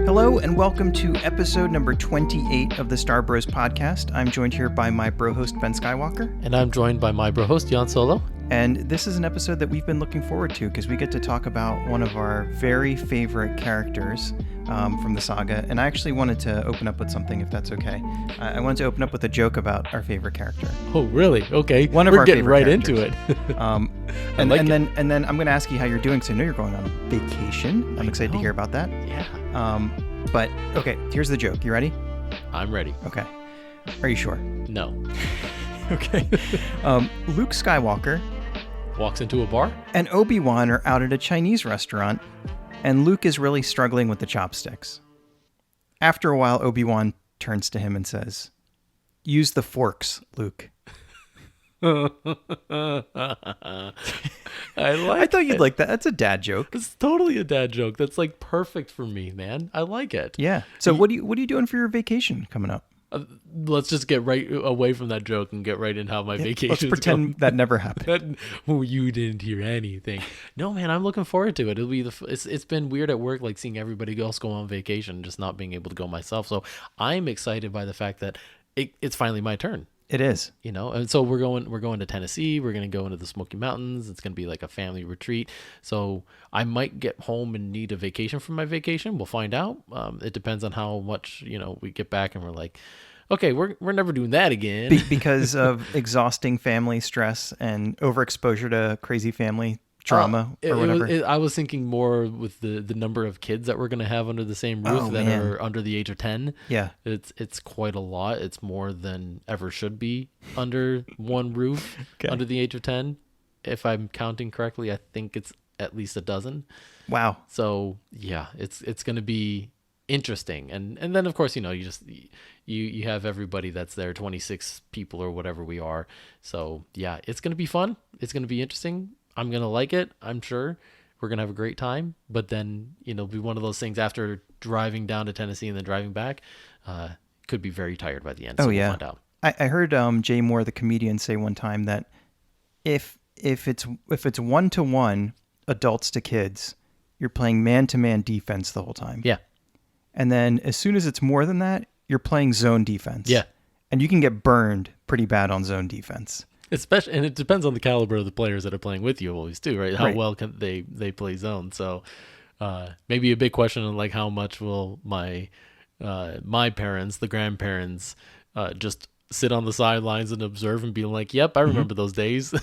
Hello and welcome to episode number 28 of the Star Bros podcast. I'm joined here by my bro host Ben Skywalker. And I'm joined by my bro host Jan Solo. And this is an episode that we've been looking forward to because we get to talk about one of our very favorite characters from the saga. And I actually wanted to open up with something, if that's okay. I wanted to open up with a joke about our favorite character. Oh, really? Okay. We're getting right into it. And then I'm going to ask you how you're doing. So I know you're going on vacation. I'm excited to hear about that. Yeah. But okay, here's the joke. You ready? I'm ready. Okay. Are you sure? No. Okay. Luke Skywalker walks into a bar, and Obi-Wan are out at a Chinese restaurant, and Luke is really struggling with the chopsticks. After a while, Obi-Wan turns to him and says, "Use the forks, Luke." I thought you'd like that. That's a dad joke. It's totally a dad joke. That's like perfect for me, man. I like it. Yeah. So what are you doing for your vacation coming up? Let's just get right away from that joke and get right into how my vacation. Let's pretend that never happened. You didn't hear anything. No, man, I'm looking forward to it. It'll be it's been weird at work, like seeing everybody else go on vacation, just not being able to go myself. So I'm excited by the fact that it's finally my turn. It is, and so we're going to Tennessee. We're going to go into the Smoky Mountains. It's going to be like a family retreat. So I might get home and need a vacation from my vacation. We'll find out. It depends on how much, we get back and we're like, okay, we're never doing that again. Because of exhausting family stress and overexposure to crazy family trauma or whatever. I was thinking more with the number of kids that we're going to have under the same roof are under the age of 10. Yeah. It's quite a lot. It's more than ever should be under one roof under the age of 10. If I'm counting correctly, I think it's at least a dozen. Wow. So yeah, it's going to be interesting. And then of course, you have everybody that's there, 26 people or whatever we are. So yeah, it's going to be fun. It's going to be interesting. I'm going to like it. I'm sure we're going to have a great time, but then, it'll be one of those things after driving down to Tennessee and then driving back, could be very tired by the end. So we'll find out. I heard Jay Moore, the comedian, say one time that if it's 1-to-1 adults to kids, you're playing man-to-man defense the whole time. Yeah. And then as soon as it's more than that, you're playing zone defense. Yeah. And you can get burned pretty bad on zone defense. Especially, and it depends on the caliber of the players that are playing with you always too, right? How well can they play zone? So maybe a big question on like how much will my parents, the grandparents, just sit on the sidelines and observe and be like, "Yep, I remember those days,"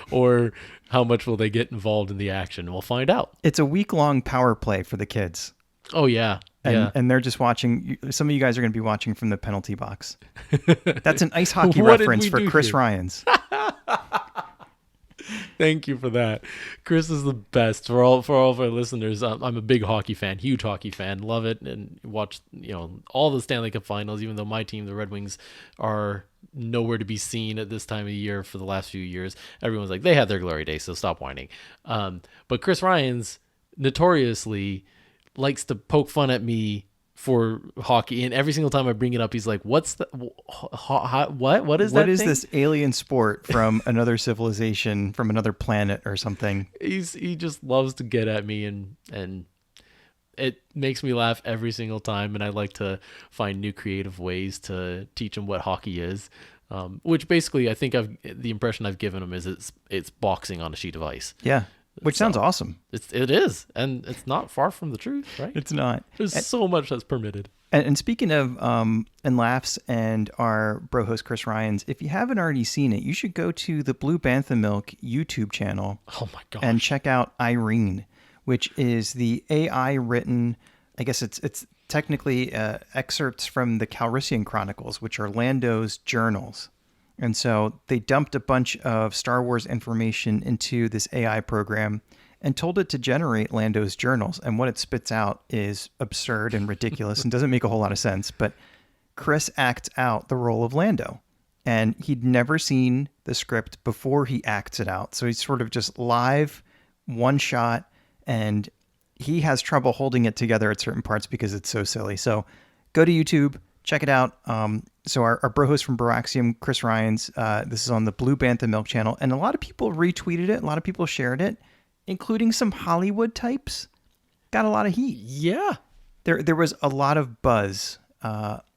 or how much will they get involved in the action? We'll find out. It's a week-long power play for the kids. Oh yeah. And they're just watching. Some of you guys are going to be watching from the penalty box. That's an ice hockey reference for Chris Ryans. Thank you for that. Chris is the best for all of our listeners. I'm a big hockey fan, huge hockey fan. Love it and watch all the Stanley Cup Finals. Even though my team, the Red Wings, are nowhere to be seen at this time of year for the last few years. Everyone's like, they had their glory days, so stop whining. But Chris Ryans notoriously likes to poke fun at me for hockey, and every single time I bring it up, he's like, "What's the what is that? What is this alien sport from another civilization, from another planet, or something?" He just loves to get at me, and it makes me laugh every single time. And I like to find new creative ways to teach him what hockey is, which basically I think the impression I've given him is it's boxing on a sheet of ice. Yeah. Which sounds awesome. It is, and it's not far from the truth, right? It's not. There's so much that's permitted. And speaking of and laughs and our bro host Chris Ryans, if you haven't already seen it, you should go to the Blue Bantha Milk YouTube channel. Oh my gosh. And check out Irene, which is the AI written. I guess it's technically excerpts from the Calrissian Chronicles, which are Lando's journals. And so they dumped a bunch of Star Wars information into this AI program and told it to generate Lando's journals. And what it spits out is absurd and ridiculous and doesn't make a whole lot of sense. But Chris acts out the role of Lando. And he'd never seen the script before he acts it out. So he's sort of just live, one shot, and he has trouble holding it together at certain parts because it's so silly. So go to YouTube. Check it out. So our bro host from BROAXIUM, Chris Ryans, this is on the Blue Bantha Milk channel. And a lot of people retweeted it. A lot of people shared it, including some Hollywood types. Got a lot of heat. Yeah. There was a lot of buzz,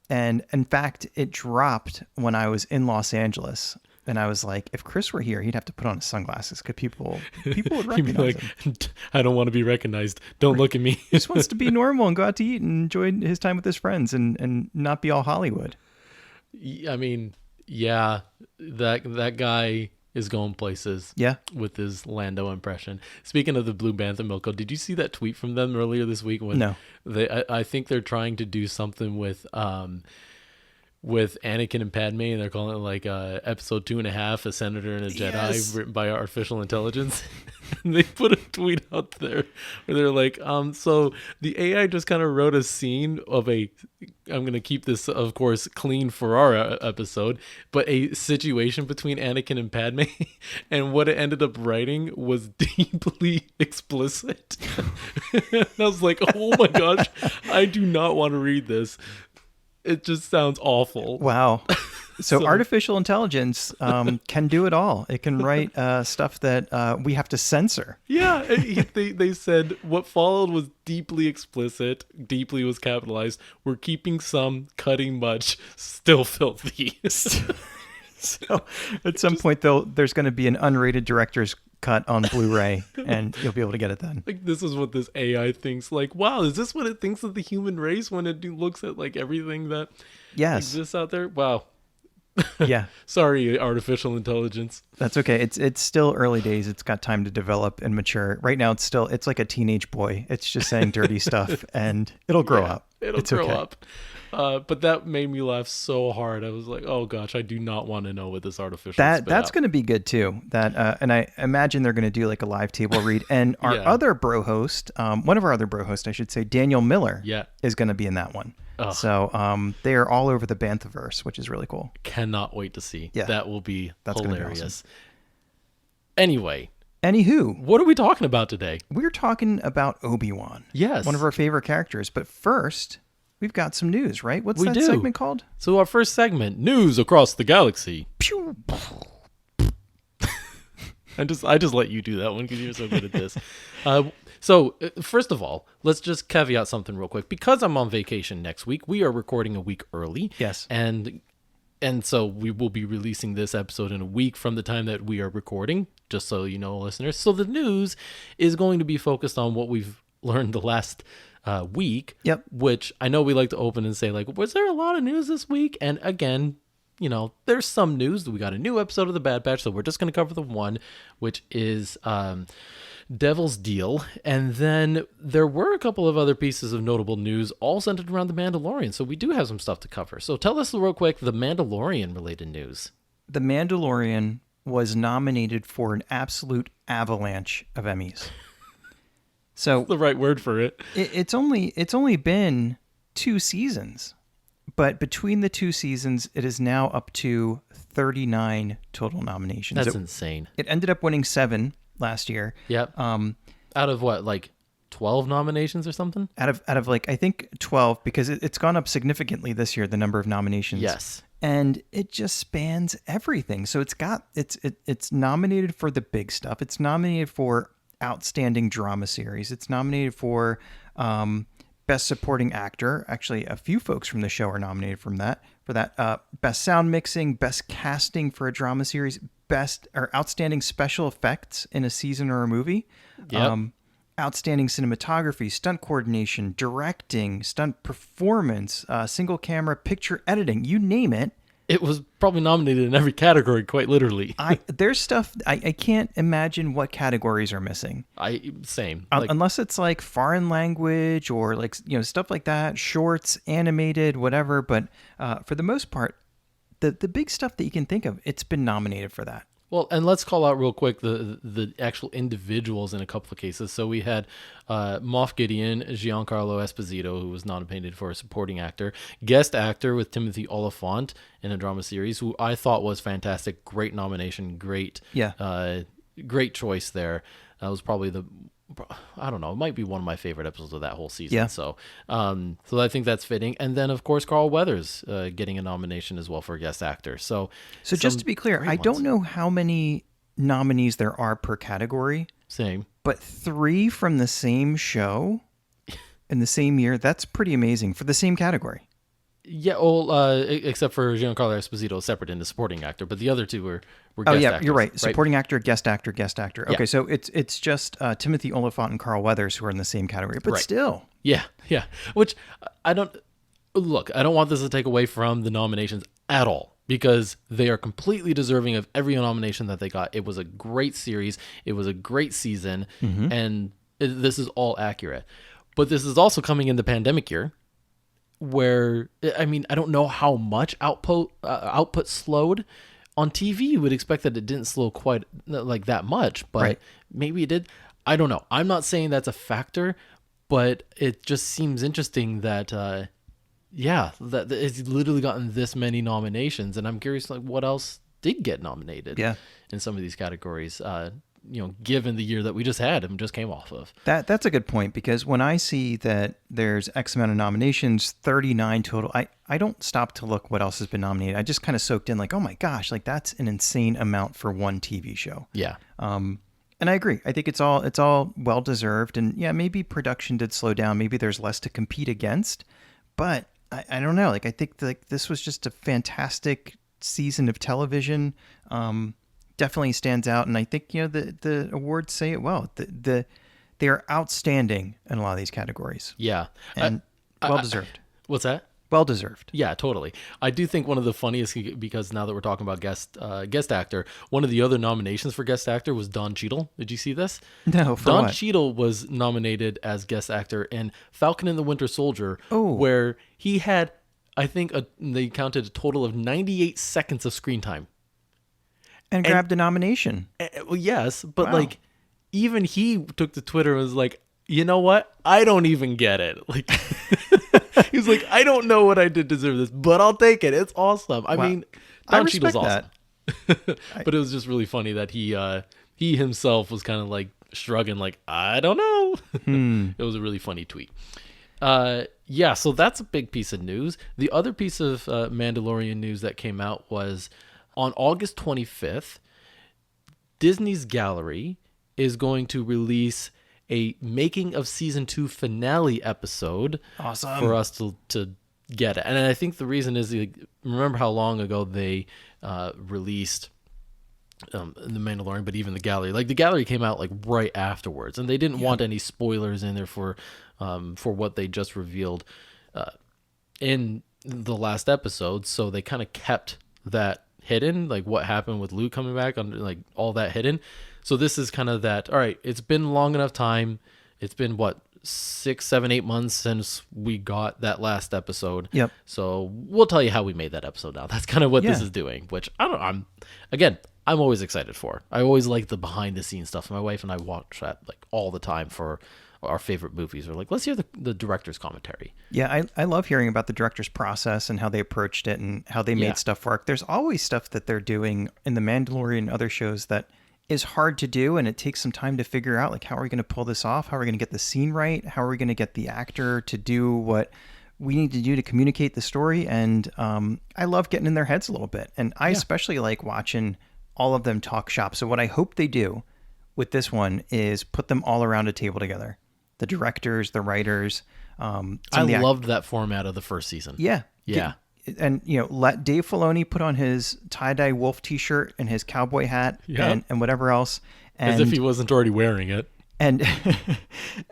and in fact, it dropped when I was in Los Angeles. And I was like, if Chris were here, he'd have to put on his sunglasses because people would He'd be recognize like, him. I don't want to be recognized. Don't look at me. He just wants to be normal and go out to eat and enjoy his time with his friends and not be all Hollywood. I mean, yeah, that guy is going places. Yeah. With his Lando impression. Speaking of the Blue Bantha Milko, did you see that tweet from them earlier this week? When No. I think they're trying to do something with Anakin and Padme, and they're calling it like episode 2.5, a senator and a Jedi, written by artificial intelligence. And they put a tweet out there where they're like, so the AI just kind of wrote a scene of I'm going to keep this, of course, clean for our episode, but a situation between Anakin and Padme, and what it ended up writing was deeply explicit. And I was like, oh my gosh, I do not want to read this. It just sounds awful. Wow. So artificial intelligence can do it all. It can write stuff that we have to censor. Yeah. They said what followed was deeply explicit. Deeply was capitalized. We're keeping some, cutting much, still filthy. So at some point, there's going to be an unrated director's cut on Blu-ray, and you'll be able to get it then. Like, this is what this AI thinks. Like, wow, is this what it thinks of the human race when it looks at like everything that exists out there? Wow. Yeah. Sorry, artificial intelligence. That's okay. It's still early days. It's got time to develop and mature. Right now, it's like a teenage boy. It's just saying dirty stuff, and it'll grow up. It'll grow up. But that made me laugh so hard. I was like, oh gosh, I do not want to know what this artificial that's going to be good too. And I imagine they're going to do like a live table read. And our other bro host, one of our other bro hosts, I should say, Daniel Miller, is going to be in that one. Oh. So they are all over the Banthaverse, which is really cool. Cannot wait to see. Yeah. That will be hilarious. Be awesome. Anyway. Anywho. What are we talking about today? We're talking about Obi-Wan. Yes. One of our favorite characters. But first, we've got some news, right? What's that segment called? So our first segment, News Across the Galaxy. Pew. I just let you do that one because you're so good at this. So first of all, let's just caveat something real quick. Because I'm on vacation next week, we are recording a week early. Yes. And so we will be releasing this episode in a week from the time that we are recording, just so you know, listeners. So the news is going to be focused on what we've learned the last week. Yep. Which I know we like to open and say, like, was there a lot of news this week? And again, you know, there's some news. We got a new episode of The Bad Batch, so we're just going to cover the one, which is Devil's Deal. And then there were a couple of other pieces of notable news, all centered around The Mandalorian. So we do have some stuff to cover. So tell us real quick the Mandalorian-related news. The Mandalorian was nominated for an absolute avalanche of Emmys. So that's the right word for it. It's only been 2 seasons. But between the 2 seasons, it is now up to 39 total nominations. That's insane. It ended up winning 7 last year. Yep. Out of what, like 12 nominations or something? Out of like, I think 12, because it's gone up significantly this year, the number of nominations. Yes. And it just spans everything. So it's nominated for the big stuff. It's nominated for Outstanding Drama Series. It's nominated for Best Supporting Actor. Actually, a few folks from the show are nominated for that. Best Sound Mixing, Best Casting for a Drama Series, Best or Outstanding Special Effects in a Season or a Movie. Yep. Outstanding Cinematography, Stunt Coordination, Directing, Stunt Performance, Single Camera, Picture Editing, you name it. It was probably nominated in every category, quite literally. There's stuff, I can't imagine what categories are missing. Same. Unless it's like foreign language or like, you know, stuff like that, shorts, animated, whatever. But for the most part, the big stuff that you can think of, it's been nominated for that. Well, and let's call out real quick the actual individuals in a couple of cases. So we had Moff Gideon, Giancarlo Esposito, who was nominated for a supporting actor, guest actor with Timothy Olyphant in a drama series, who I thought was fantastic. Great nomination, great choice there. That was probably I don't know, it might be one of my favorite episodes of that whole season. Yeah. So I think that's fitting. And then, of course, Carl Weathers getting a nomination as well for guest actor. So just to be clear, I don't know how many nominees there are per category. Same. But 3 from the same show? in the same year. That's pretty amazing for the same category. Yeah, well, except for Giancarlo Esposito, separate in the supporting actor, but the other two were Oh guest yeah, actors, you're right. Supporting actor, guest actor, guest actor. Yeah. Okay, so it's just Timothy Olyphant and Carl Weathers who are in the same category, but Right. still. Yeah, yeah. Which I don't look. I don't want this to take away from the nominations at all, because they are completely deserving of every nomination that they got. It was a great series. It was a great season, and this is all accurate. But this is also coming in the pandemic year, where I mean, I don't know how much output slowed. On TV, you would expect that it didn't slow quite like that much, but Right. maybe it did. I don't know. I'm not saying that's a factor, but it just seems interesting that, that it's literally gotten this many nominations, and I'm curious, like, what else did get nominated? Yeah. In some of these categories, given the year that we just had and just came off of. That's a good point, because when I see that there's X amount of nominations, 39 total, I don't stop to look what else has been nominated. I just kind of soaked in like, oh my gosh, like that's an insane amount for one TV show. Yeah. And I agree. I think it's all well deserved. And yeah, maybe production did slow down. Maybe there's less to compete against, but I don't know. Like, I think like this was just a fantastic season of television. Definitely stands out, and I think the awards say it well. They are outstanding in a lot of these categories. Yeah. And well deserved. What's that? Well deserved. Yeah, totally. I do think one of the funniest, because now that we're talking about guest actor, one of the other nominations for guest actor was Don Cheadle. Did you see this? No, for Don what? Cheadle was nominated as guest actor in Falcon and the Winter Soldier, Oh. where he had, I think, they counted a total of 98 seconds of screen time. And grabbed a nomination. Well, yes, but Wow. like, even he took to Twitter and was like, you know what? I don't even get it. Like, he was like, I don't know what I did to deserve this, but I'll take it. It's awesome. I mean, I Don respect Cheadle's awesome. that. But it was just really funny that he himself was kind of like shrugging, like, I don't know. It was a really funny tweet. Yeah, so that's a big piece of news. The other piece of Mandalorian news that came out was on August 25th, Disney's Gallery is going to release a making of season 2 finale episode. Awesome. For us to get it. And I think the reason is, remember how long ago they released The Mandalorian, but even the Gallery. Like, the Gallery came out like right afterwards, and they didn't want any spoilers in there for what they just revealed in the last episode, so they kind of kept that hidden, like what happened with Luke coming back, on like all that hidden. So this is kind of that, all right, it's been long enough time. It's been what, 6, 7, 8 months since we got that last episode. Yep. So we'll tell you how we made that episode now. That's kind of what this is doing, which I'm always excited for. I always like the behind the scenes stuff. My wife and I watch that like all the time for our favorite movies. We're like, let's hear the director's commentary. Yeah, I love hearing about the director's process and how they approached it and how they made stuff work. There's always stuff that they're doing in The Mandalorian and other shows that is hard to do, and it takes some time to figure out, like, how are we going to pull this off? How are we going to get the scene right? How are we going to get the actor to do what we need to do to communicate the story? And I love getting in their heads a little bit. And I especially like watching all of them talk shop. So what I hope they do with this one is put them all around a table together. The directors, the writers. I loved that format of the first season. Yeah. Yeah. And, let Dave Filoni put on his tie-dye wolf t-shirt and his cowboy hat and whatever else. And, as if he wasn't already wearing it. And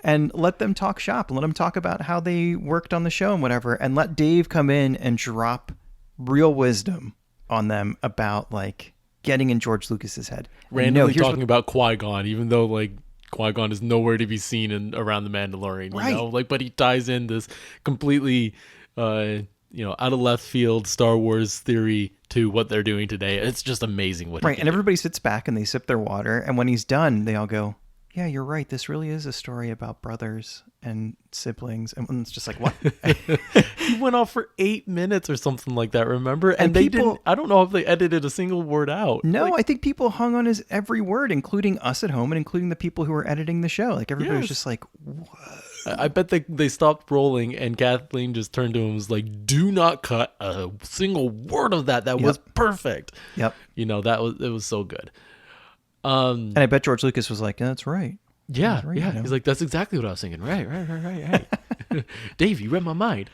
and let them talk shop and let them talk about how they worked on the show and whatever. And let Dave come in and drop real wisdom on them about, like, getting in George Lucas's head. Randomly talking about Qui Gon, even though, like, Qui Gon is nowhere to be seen around the Mandalorian, you know, like, but he ties in this completely, out of left field Star Wars theory to what they're doing today. It's just amazing what. Right, and everybody sits back and they sip their water, and when he's done, they all go, "Yeah, you're right. This really is a story about brothers and siblings." And it's just like, what? He went off for 8 minutes or something like that, remember? And they didn't. I don't know if they edited a single word out. No, I think people hung on his every word, including us at home and including the people who were editing the show. Like, everybody was just like, "What?" I bet they stopped rolling, and Kathleen just turned to him and was like, "Do not cut a single word of that. That was perfect." Yep. It was so good. And I bet George Lucas was like, "That's right." Yeah, That's right, yeah. He's like, "That's exactly what I was thinking." Right. Dave, you read my mind.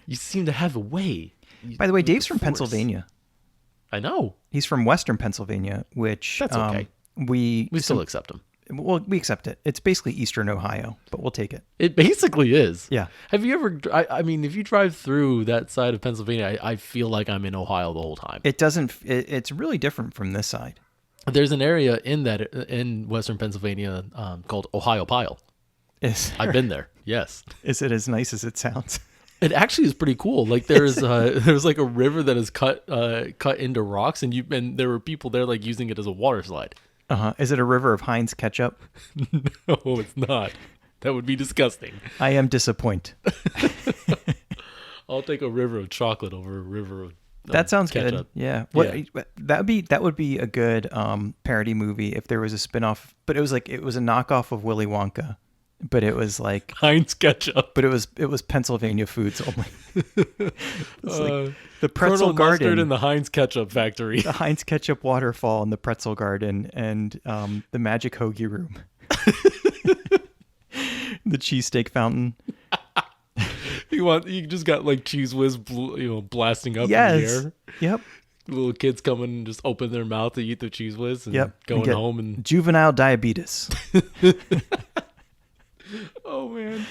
You seem to have a way. By the way, Dave's from Force. Pennsylvania. I know. He's from Western Pennsylvania, which That's okay. We still accept him. Well, we accept it. It's basically Eastern Ohio, but we'll take it. It basically is. Yeah. Have you ever? I mean, if you drive through that side of Pennsylvania, I feel like I'm in Ohio the whole time. It doesn't. It's really different from this side. There's an area in Western Pennsylvania called Ohio Pile. I've been there. Yes. Is it as nice as it sounds? It actually is pretty cool. Like there's like a river that is cut into rocks, and there were people there like using it as a water slide. Is it a river of Heinz ketchup? No, it's not. That would be disgusting. I am disappointed. I'll take a river of chocolate over a river of that sounds ketchup. good. Yeah. That would be a good parody movie if there was a spinoff, but it was a knockoff of Willy Wonka, but it was like Heinz ketchup. But it was Pennsylvania foods only. It's like the Pretzel Colonel Garden Mustard and the Heinz ketchup factory. The Heinz ketchup waterfall and the Pretzel Garden and the Magic Hoagie Room. The cheesesteak fountain. You just got like Cheese Whiz blasting up in the air. Yep. Little kids coming and just open their mouth to eat their Cheese Whiz and going home and juvenile diabetes. Oh man.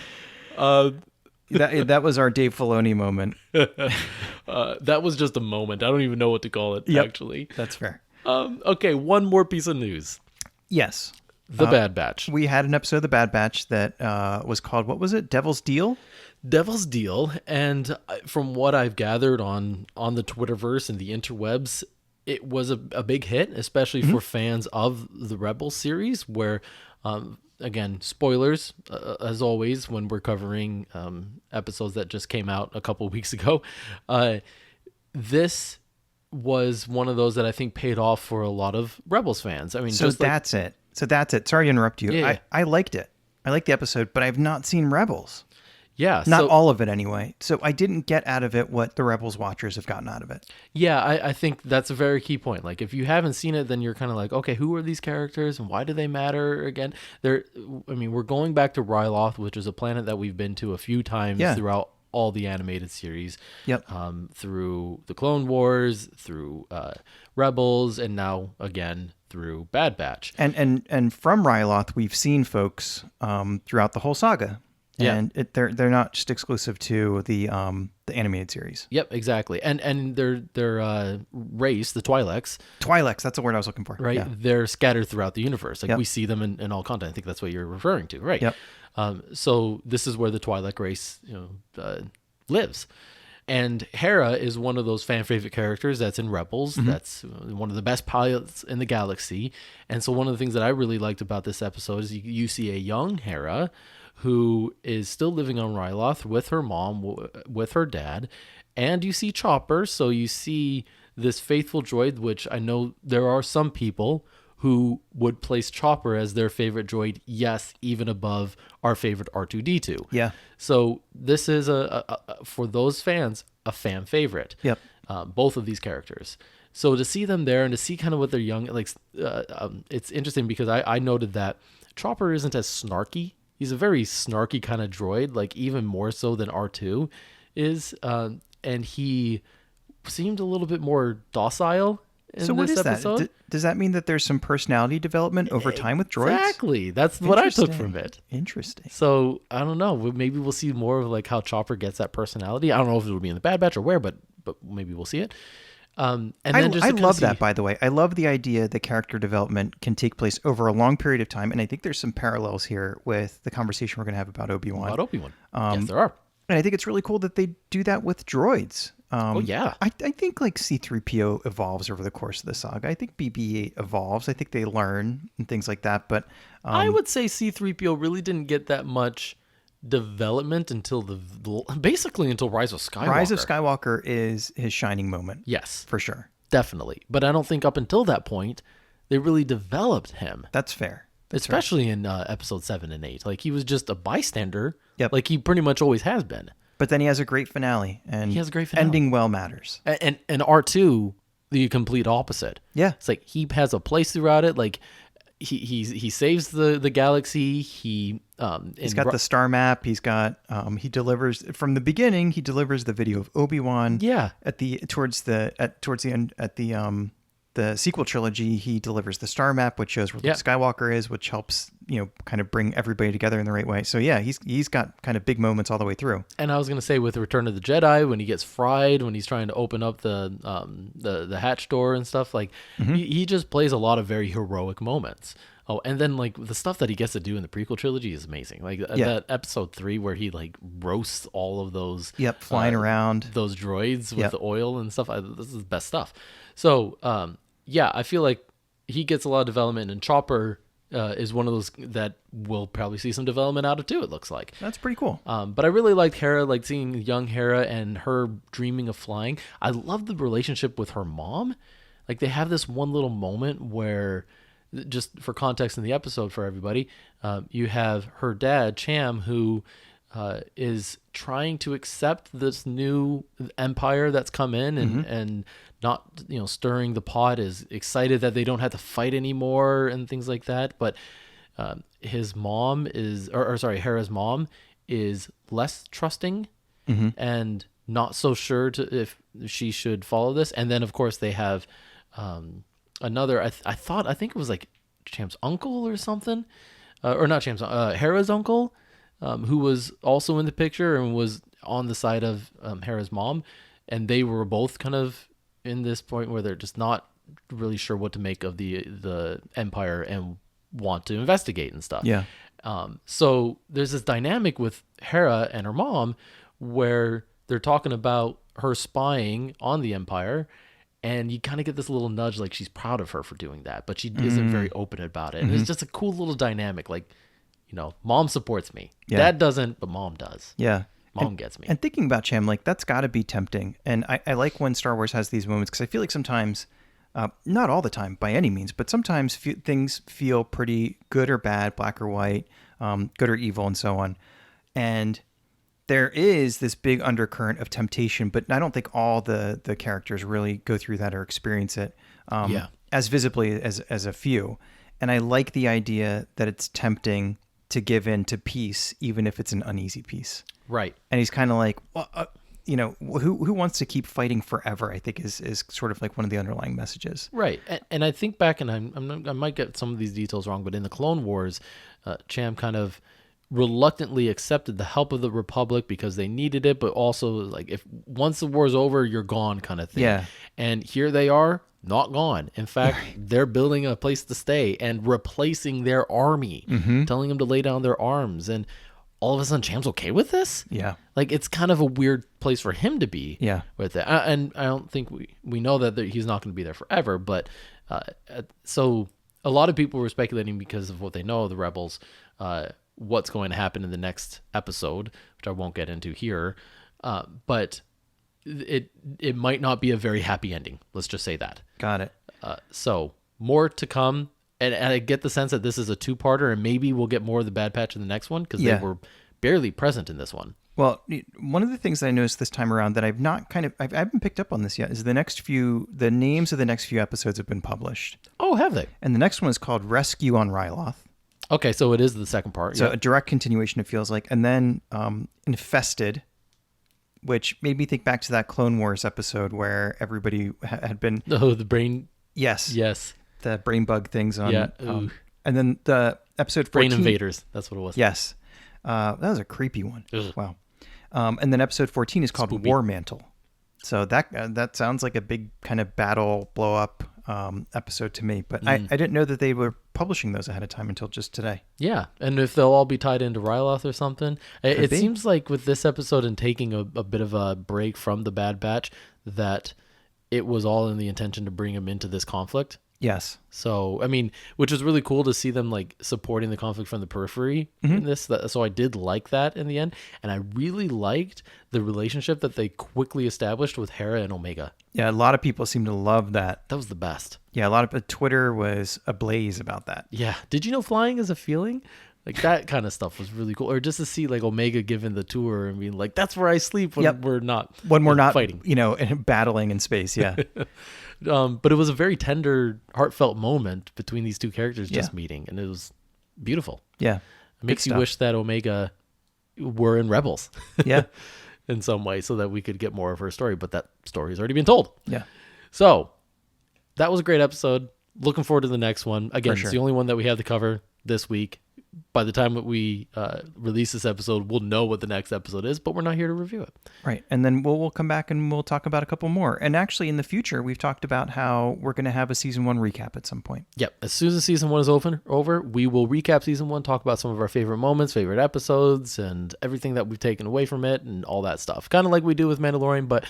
That was our Dave Filoni moment. That was just a moment. I don't even know what to call it, actually. That's fair. Okay, one more piece of news. Yes. The Bad Batch. We had an episode of The Bad Batch that was called, what was it? Devil's Deal? Devil's Deal. And from what I've gathered on the Twitterverse and the interwebs, it was a big hit, especially for fans of the Rebels series, where... again, spoilers, as always, when we're covering episodes that just came out a couple of weeks ago. This was one of those that I think paid off for a lot of Rebels fans. I mean, that's it. Sorry to interrupt you. Yeah. I liked it. I liked the episode, but I've not seen Rebels. Yeah. Not all of it anyway. So I didn't get out of it what the Rebels watchers have gotten out of it. Yeah, I think that's a very key point. Like, if you haven't seen it, then you're kind of like, okay, who are these characters and why do they matter again? We're going back to Ryloth, which is a planet that we've been to a few times throughout all the animated series. Yep. Through the Clone Wars, through Rebels, and now again through Bad Batch. And from Ryloth, we've seen folks throughout the whole saga. Yeah. And they're not just exclusive to the animated series. Yep, exactly. And their race, the Twi'leks. Twi'leks, that's the word I was looking for. Right, yeah. They're scattered throughout the universe. Like we see them in all content. I think that's what you're referring to, right? Yep. So this is where the Twi'lek race, lives. And Hera is one of those fan favorite characters that's in Rebels. Mm-hmm. That's one of the best pilots in the galaxy. And so one of the things that I really liked about this episode is you see a young Hera who is still living on Ryloth with her mom, with her dad, and you see Chopper. So you see this faithful droid, which I know there are some people who would place Chopper as their favorite droid, yes, even above our favorite R2-D2. Yeah. So this is, for those fans, a fan favorite. Yep. Both of these characters. So to see them there and to see kind of what they're young, it's interesting because I noted that Chopper isn't as snarky. He's a very snarky kind of droid, like even more so than R2 is. And he seemed a little bit more docile in so what this is episode. That? Does that mean that there's some personality development over time with droids? Exactly. That's what I took from it. Interesting. So I don't know. Maybe we'll see more of like how Chopper gets that personality. I don't know if it'll be in the Bad Batch or where, but maybe we'll see it. And then I love that, by the way. I love the idea that character development can take place over a long period of time, and I think there's some parallels here with the conversation we're going to have about Obi-Wan. Yes, there are. And I think it's really cool that they do that with droids. Yeah. I think like C-3PO evolves over the course of the saga. I think BB-8 evolves. I think they learn and things like that. But I would say C-3PO really didn't get that much development until basically until Rise of Skywalker. Rise of Skywalker is his shining moment. Yes. For sure. Definitely. But I don't think up until that point, they really developed him. That's fair. Especially in episode 7 and 8. Like, he was just a bystander. Yep. Like he pretty much always has been. But then he has a great finale. And he has a great finale. Ending well matters. And R2, the complete opposite. Yeah. It's like he has a place throughout it. Like he saves the galaxy. He He's got the star map. He's got he delivers from the beginning. He delivers the video of Obi-Wan. Yeah. Towards the end at the sequel trilogy, he delivers the star map, which shows where Luke Skywalker is, which helps kind of bring everybody together in the right way. So yeah, he's got kind of big moments all the way through. And I was gonna say with Return of the Jedi, when he gets fried, when he's trying to open up the hatch door and stuff, like he just plays a lot of very heroic moments. Oh, and then like the stuff that he gets to do in the prequel trilogy is amazing. Like that episode 3 where he like roasts all of those flying around those droids with the oil and stuff. This is the best stuff. So I feel like he gets a lot of development, and Chopper is one of those that we'll probably see some development out of too, it looks like. That's pretty cool. But I really liked Hera, like seeing young Hera and her dreaming of flying. I love the relationship with her mom. Like they have this one little moment where, just for context in the episode for everybody, you have her dad, Cham, who is trying to accept this new empire that's come in and not, stirring the pot, is excited that they don't have to fight anymore and things like that. But his mom Hera's mom is less trusting and not so sure if she should follow this. And then of course they have another, I think it was like Cham's uncle or something, or not Cham's, Hera's uncle, who was also in the picture and was on the side of Hera's mom, and they were both kind of in this point where they're just not really sure what to make of the Empire and want to investigate and stuff. Yeah. So there's this dynamic with Hera and her mom where they're talking about her spying on the Empire, and you kind of get this little nudge like she's proud of her for doing that, but she isn't very open about it. And it's just a cool little dynamic. Like, mom supports me. Yeah. Dad doesn't, but mom does. Yeah. Mom gets me. And thinking about Cham, like that's got to be tempting. And I like when Star Wars has these moments, because I feel like sometimes, not all the time by any means, but sometimes things feel pretty good or bad, black or white, good or evil, and so on. And there is this big undercurrent of temptation, but I don't think all the characters really go through that or experience it as visibly as a few. And I like the idea that it's tempting to give in to peace, even if it's an uneasy peace. Right. And he's kind of like, well, who wants to keep fighting forever, I think is sort of like one of the underlying messages. Right. And I think back, and I might get some of these details wrong, but in the Clone Wars, Cham kind of reluctantly accepted the help of the Republic because they needed it, but also like if once the war's over, you're gone kind of thing. Yeah. And here they are, not gone. In fact, they're building a place to stay and replacing their army, telling them to lay down their arms. And all of a sudden, Cham's okay with this? Yeah. Like, it's kind of a weird place for him to be with it. And I don't think we know that he's not going to be there forever. But so a lot of people were speculating because of what they know of the Rebels, what's going to happen in the next episode, which I won't get into here. But it might not be a very happy ending. Let's just say that. Got it. So more to come. And I get the sense that this is a two-parter, and maybe we'll get more of the Bad Batch in the next one, because they were barely present in this one. Well, one of the things that I noticed this time around that I've not I haven't picked up on this yet is the names of the next few episodes have been published. Oh, have they? And the next one is called Rescue on Ryloth. Okay, so it is the second part. So a direct continuation, it feels like. And then Infested, which made me think back to that Clone Wars episode where everybody had been... Oh, the brain... Yes. Yes. The brain bug things on... Yeah. And then the episode 14... Brain Invaders. That's what it was. Yes. That was a creepy one. Ugh. Wow. And then episode 14 is called War Mantle. So that sounds like a big kind of battle blow up episode to me. But I didn't know that they were publishing those ahead of time until just today. Yeah. And if they'll all be tied into Ryloth or something. It seems like with this episode and taking a bit of a break from the Bad Batch, that it was all in the intention to bring him into this conflict. Yes. So, I mean, which is really cool to see them like supporting the conflict from the periphery in this. So I did like that in the end. And I really liked the relationship that they quickly established with Hera and Omega. Yeah, a lot of people seem to love that. That was the best. Yeah, a lot of Twitter was ablaze about that. Yeah. Did you know flying is a feeling? Like that kind of stuff was really cool. Or just to see like Omega giving the tour and being like, that's where I sleep when we're not fighting. Battling in space. Yeah. But it was a very tender, heartfelt moment between these two characters just meeting, and it was beautiful. Yeah. It makes you stuff. wish that Omega were in Rebels. Yeah. In some way, so that we could get more of her story, but that story has already been told. Yeah. So that was a great episode. Looking forward to the next one. Again, sure. It's the only one that we have to cover this week. By the time that we release this episode, we'll know what the next episode is, but we're not here to review it. Right. And then we'll come back and we'll talk about a couple more. And actually, in the future, we've talked about how we're going to have a season 1 recap at some point. Yep. As soon as season 1 is over, we will recap season 1, talk about some of our favorite moments, favorite episodes, and everything that we've taken away from it and all that stuff. Kind of like we do with Mandalorian, but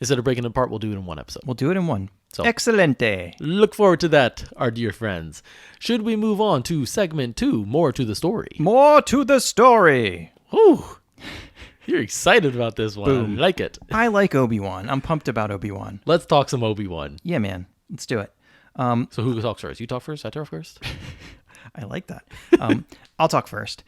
instead of breaking it apart, we'll do it in one episode. We'll do it in one. So, Excelente. Look forward to that, our dear friends. Should we move on to segment 2, more to the story? More to the story. Whew. You're excited about this one. Boom. I like it. I like Obi-Wan. I'm pumped about Obi-Wan. Let's talk some Obi-Wan. Yeah, man. Let's do it. So who talks first? You talk first? I talk first? I like that. I'll talk first.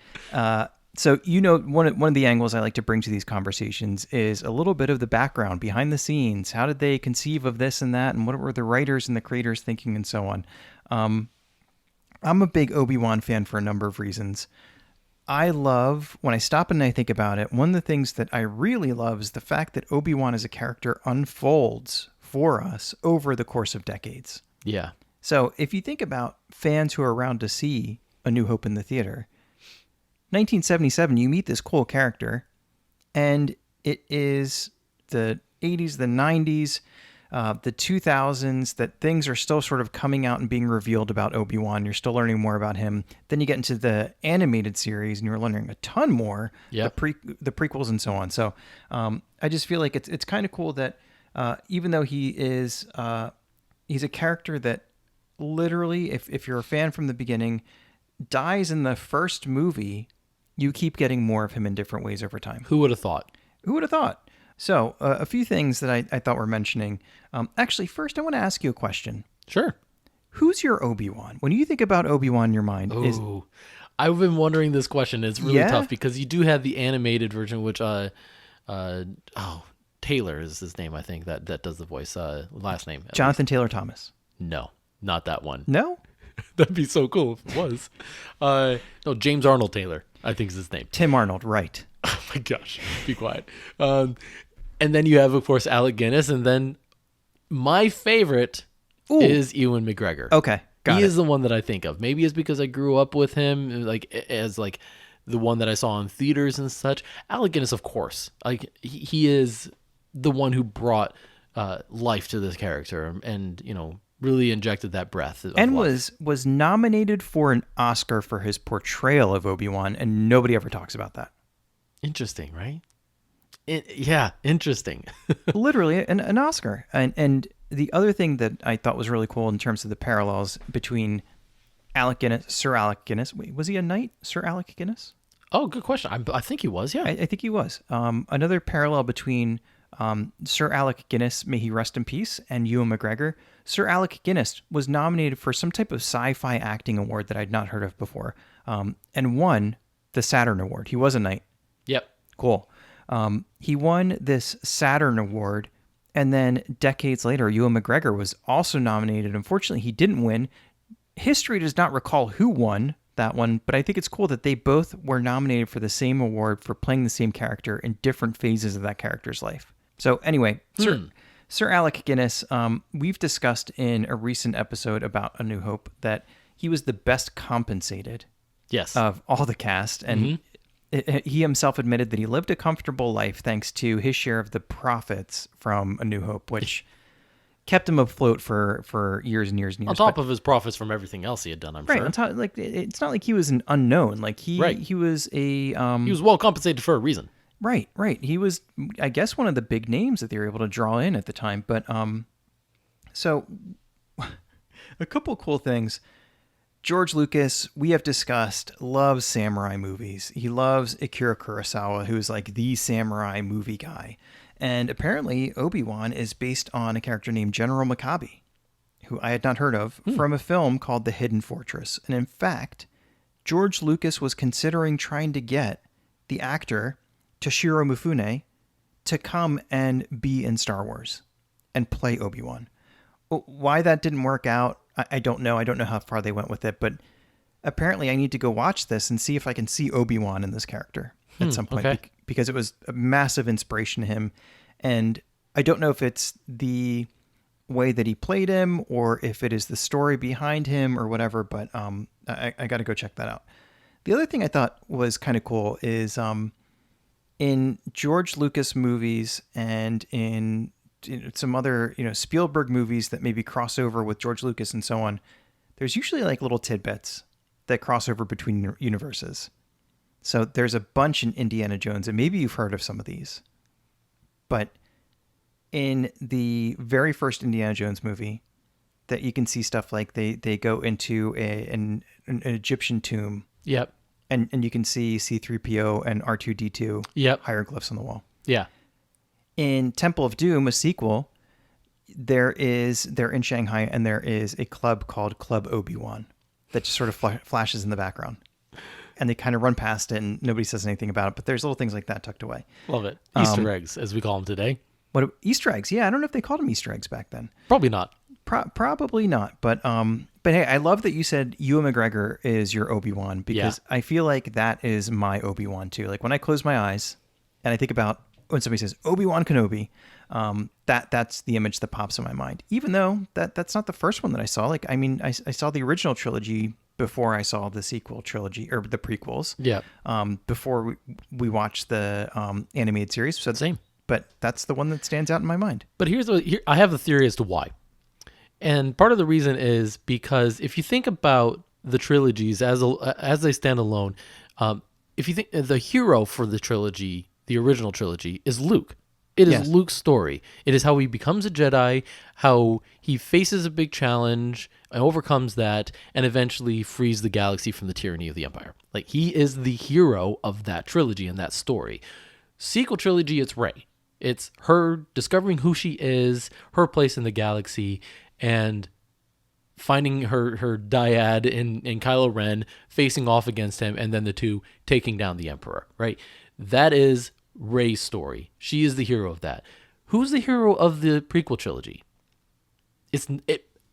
So, one of the angles I like to bring to these conversations is a little bit of the background behind the scenes. How did they conceive of this and that? And what were the writers and the creators thinking and so on? I'm a big Obi-Wan fan for a number of reasons. I love, when I stop and I think about it, one of the things that I really love is the fact that Obi-Wan as a character unfolds for us over the course of decades. Yeah. So if you think about fans who are around to see A New Hope in the theater, 1977, you meet this cool character, and it is the 80s, the 90s, the 2000s, that things are still sort of coming out and being revealed about Obi-Wan. You're still learning more about him. Then you get into the animated series, and you're learning a ton more, Yep. the prequels and so on. So I just feel like it's kind of cool that even though he is he's a character that literally, if you're a fan from the beginning, dies in the first movie, you keep getting more of him in different ways over time. Who would have thought? Who would have thought? So a few things that I thought were mentioning. Actually, first I want to ask you a question. Sure. Who's your Obi-Wan? When you think about Obi-Wan in your mind, Ooh. I've been wondering this question. It's really Yeah? tough because you do have the animated version, which Taylor is his name, I think, that does the voice. Last name. Jonathan Taylor Thomas? No, not that one. No? That'd be so cool if it was. No, James Arnold Taylor, I think is his name. Tim Arnold, right. Oh my gosh, be quiet. And then you have, of course, Alecguinness, and then my favorite is Ewan McGregor. Okay, got he it. is the one that I think of. Maybe it's because I grew up with him, like as like the one that I saw in theaters and such. Alecguinness, of course, like he is the one who brought life to this character, and really injected that breath of And life. was nominated for an Oscar for his portrayal of Obi-Wan, and nobody ever talks about that. Interesting, right? Yeah, interesting. Literally an Oscar. And the other thing that I thought was really cool in terms of the parallels between Alecguinness, Sir Alec Guinness. Wait, was he a knight, Sir Alec Guinness? Oh, good question. I think he was, yeah. I think he was. Another parallel between Sir Alec Guinness, may he rest in peace, and Ewan McGregor. Sir Alec Guinness was nominated for some type of sci-fi acting award that I'd not heard of before, and won the Saturn Award. He was a knight. Yep. Cool. He won this Saturn Award, and then decades later, Ewan McGregor was also nominated. Unfortunately, he didn't win. History does not recall who won that one, but I think it's cool that they both were nominated for the same award for playing the same character in different phases of that character's life. So anyway, Sir Alec Guinness, we've discussed in a recent episode about A New Hope that he was the best compensated Yes. of all the cast, and he himself admitted that he lived a comfortable life thanks to his share of the profits from A New Hope, which kept him afloat for years and years and years. On top of his profits from everything else he had done, I'm right, sure. on top, like it's not like he was an unknown. Like he was a He was well compensated for a reason. right. He was, I guess, one of the big names that they were able to draw in at the time. But so a couple cool things. George Lucas, we have discussed, loves samurai movies. He loves Akira Kurosawa, who's like the samurai movie guy. And apparently Obi-Wan is based on a character named General Makabe, who I had not heard of, from a film called The Hidden Fortress. And in fact, George Lucas was considering trying to get the actor Toshiro Mifune to come and be in Star Wars and play Obi-Wan. Why that didn't work out, I don't know. I don't know how far they went with it, but apparently I need to go watch this and see if I can see Obi-Wan in this character at some point, okay. because it was a massive inspiration to him. And I don't know if it's the way that he played him or if it is the story behind him or whatever, but I got to go check that out. The other thing I thought was kind of cool is in George Lucas movies and in some other, Spielberg movies that maybe cross over with George Lucas and so on, there's usually like little tidbits that cross over between universes. So there's a bunch in Indiana Jones, and maybe you've heard of some of these. But in the very first Indiana Jones movie, that you can see stuff like they go into an Egyptian tomb. Yep. And you can see C-3PO and R2-D2 hieroglyphs on the wall. Yeah. In Temple of Doom, a sequel, they're in Shanghai, and there is a club called Club Obi-Wan that just sort of flashes in the background. And they kind of run past it, and nobody says anything about it. But there's little things like that tucked away. Love it. Easter eggs, as we call them today. What Easter eggs? Yeah, I don't know if they called them Easter eggs back then. Probably not. Probably not. But hey, I love that you said Ewan McGregor is your Obi-Wan, because I feel like that is my Obi-Wan too. Like when I close my eyes and I think about when somebody says Obi-Wan Kenobi, that's the image that pops in my mind. Even though that's not the first one that I saw. Like, I mean, I saw the original trilogy before I saw the sequel trilogy or the prequels. Yeah. Before we watched the animated series. So same. But that's the one that stands out in my mind. But I have a theory as to why. And part of the reason is because if you think about the trilogies as they stand alone, if you think the hero for the trilogy, the original trilogy, is Luke. It is Luke's story. It is how he becomes a Jedi, how he faces a big challenge and overcomes that, and eventually frees the galaxy from the tyranny of the Empire. Like, he is the hero of that trilogy and that story. Sequel trilogy, it's Rey. It's her discovering who she is, her place in the galaxy, and finding her dyad in Kylo Ren, facing off against him, and then the two taking down the Emperor, right? That is Rey's story. She is the hero of that. Who's the hero of the prequel trilogy?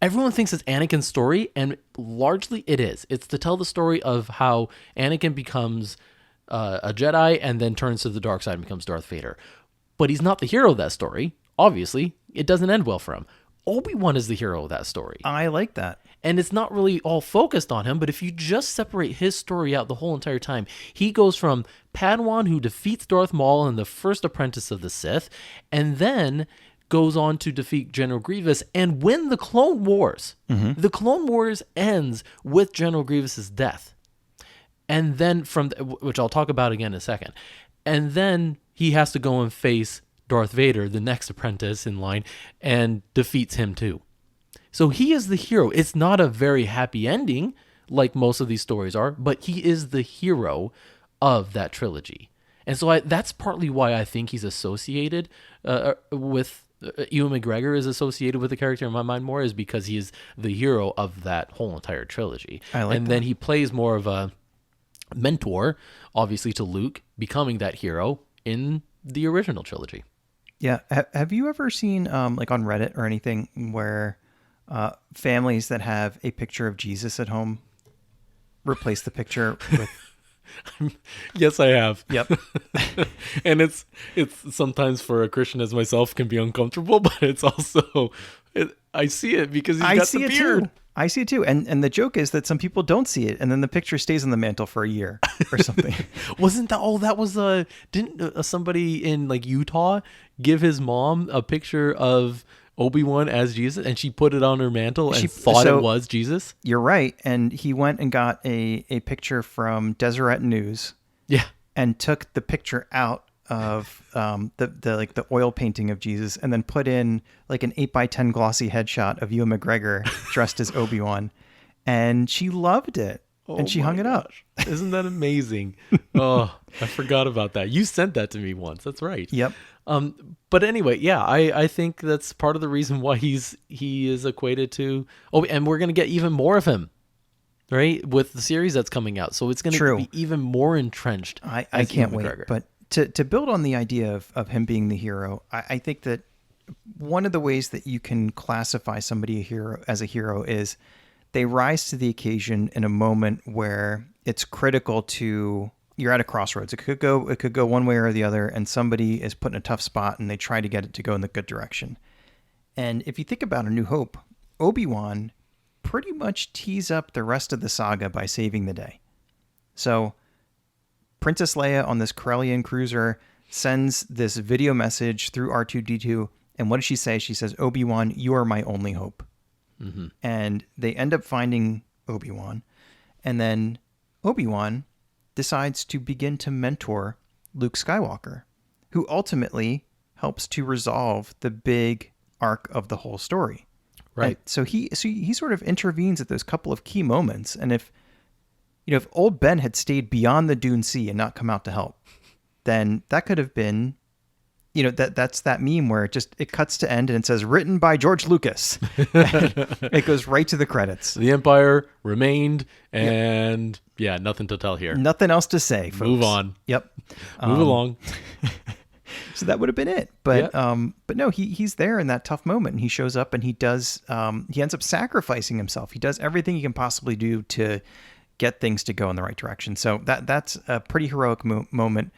Everyone thinks it's Anakin's story, and largely it is. It's to tell the story of how Anakin becomes a Jedi and then turns to the dark side and becomes Darth Vader. But he's not the hero of that story. Obviously, it doesn't end well for him. Obi-Wan is the hero of that story. I like that. And it's not really all focused on him, but if you just separate his story out the whole entire time, he goes from Padawan who defeats Darth Maul and the first apprentice of the Sith, and then goes on to defeat General Grievous and win the Clone Wars. Mm-hmm. The Clone Wars ends with General Grievous's death. And then which I'll talk about again in a second. And then he has to go and face Darth Vader, the next apprentice in line, and defeats him too. So he is the hero. It's not a very happy ending like most of these stories are, but he is the hero of that trilogy. And so that's partly why I think he's associated with Ewan McGregor is associated with the character in my mind more, is because he is the hero of that whole entire trilogy. Then he plays more of a mentor, obviously, to Luke, becoming that hero in the original trilogy. Yeah. Have you ever seen, like on Reddit or anything, where families that have a picture of Jesus at home replace the picture with... Yes, I have. Yep. And it's sometimes for a Christian as myself can be uncomfortable, but it's also... I see it because he's got the beard. I see it too. And the joke is that some people don't see it, and then the picture stays on the mantle for a year or something. Wasn't that... Oh, that was... didn't somebody in like Utah give his mom a picture of Obi-Wan as Jesus, and she put it on her mantle and thought it was Jesus? You're right. And he went and got a picture from Deseret News. Yeah. And took the picture out of the oil painting of Jesus, and then put in like an 8x10 glossy headshot of Ewan McGregor dressed as Obi-Wan, and she loved it. And she hung it up. Isn't that amazing? Oh, I forgot about that. You sent that to me once. That's right. Yep. But anyway, yeah, I think that's part of the reason why he is equated to. Oh, and we're gonna get even more of him, right, with the series that's coming out. So it's gonna be even more entrenched. I can't wait. But to build on the idea of him being the hero, I think that one of the ways that you can classify somebody as a hero is they rise to the occasion in a moment where it's critical to, you're at a crossroads. It could go one way or the other, and somebody is put in a tough spot and they try to get it to go in the good direction. And if you think about A New Hope, Obi-Wan pretty much tees up the rest of the saga by saving the day. So Princess Leia on this Corellian cruiser sends this video message through R2-D2, and what does she say? She says, "Obi-Wan, you are my only hope." Mm-hmm. And they end up finding Obi-Wan, and then Obi-Wan decides to begin to mentor Luke Skywalker, who ultimately helps to resolve the big arc of the whole story. Right. And so he sort of intervenes at those couple of key moments. And if old Ben had stayed beyond the Dune Sea and not come out to help, then that could have been, that's that meme where it cuts to end and it says written by George Lucas. It goes right to the credits. The Empire remained, and nothing to tell here. Nothing else to say, folks. Move on. Yep. Move along. So that would have been it. But no, he's there in that tough moment, and he shows up and he does, he ends up sacrificing himself. He does everything he can possibly do to get things to go in the right direction. So that's a pretty heroic moment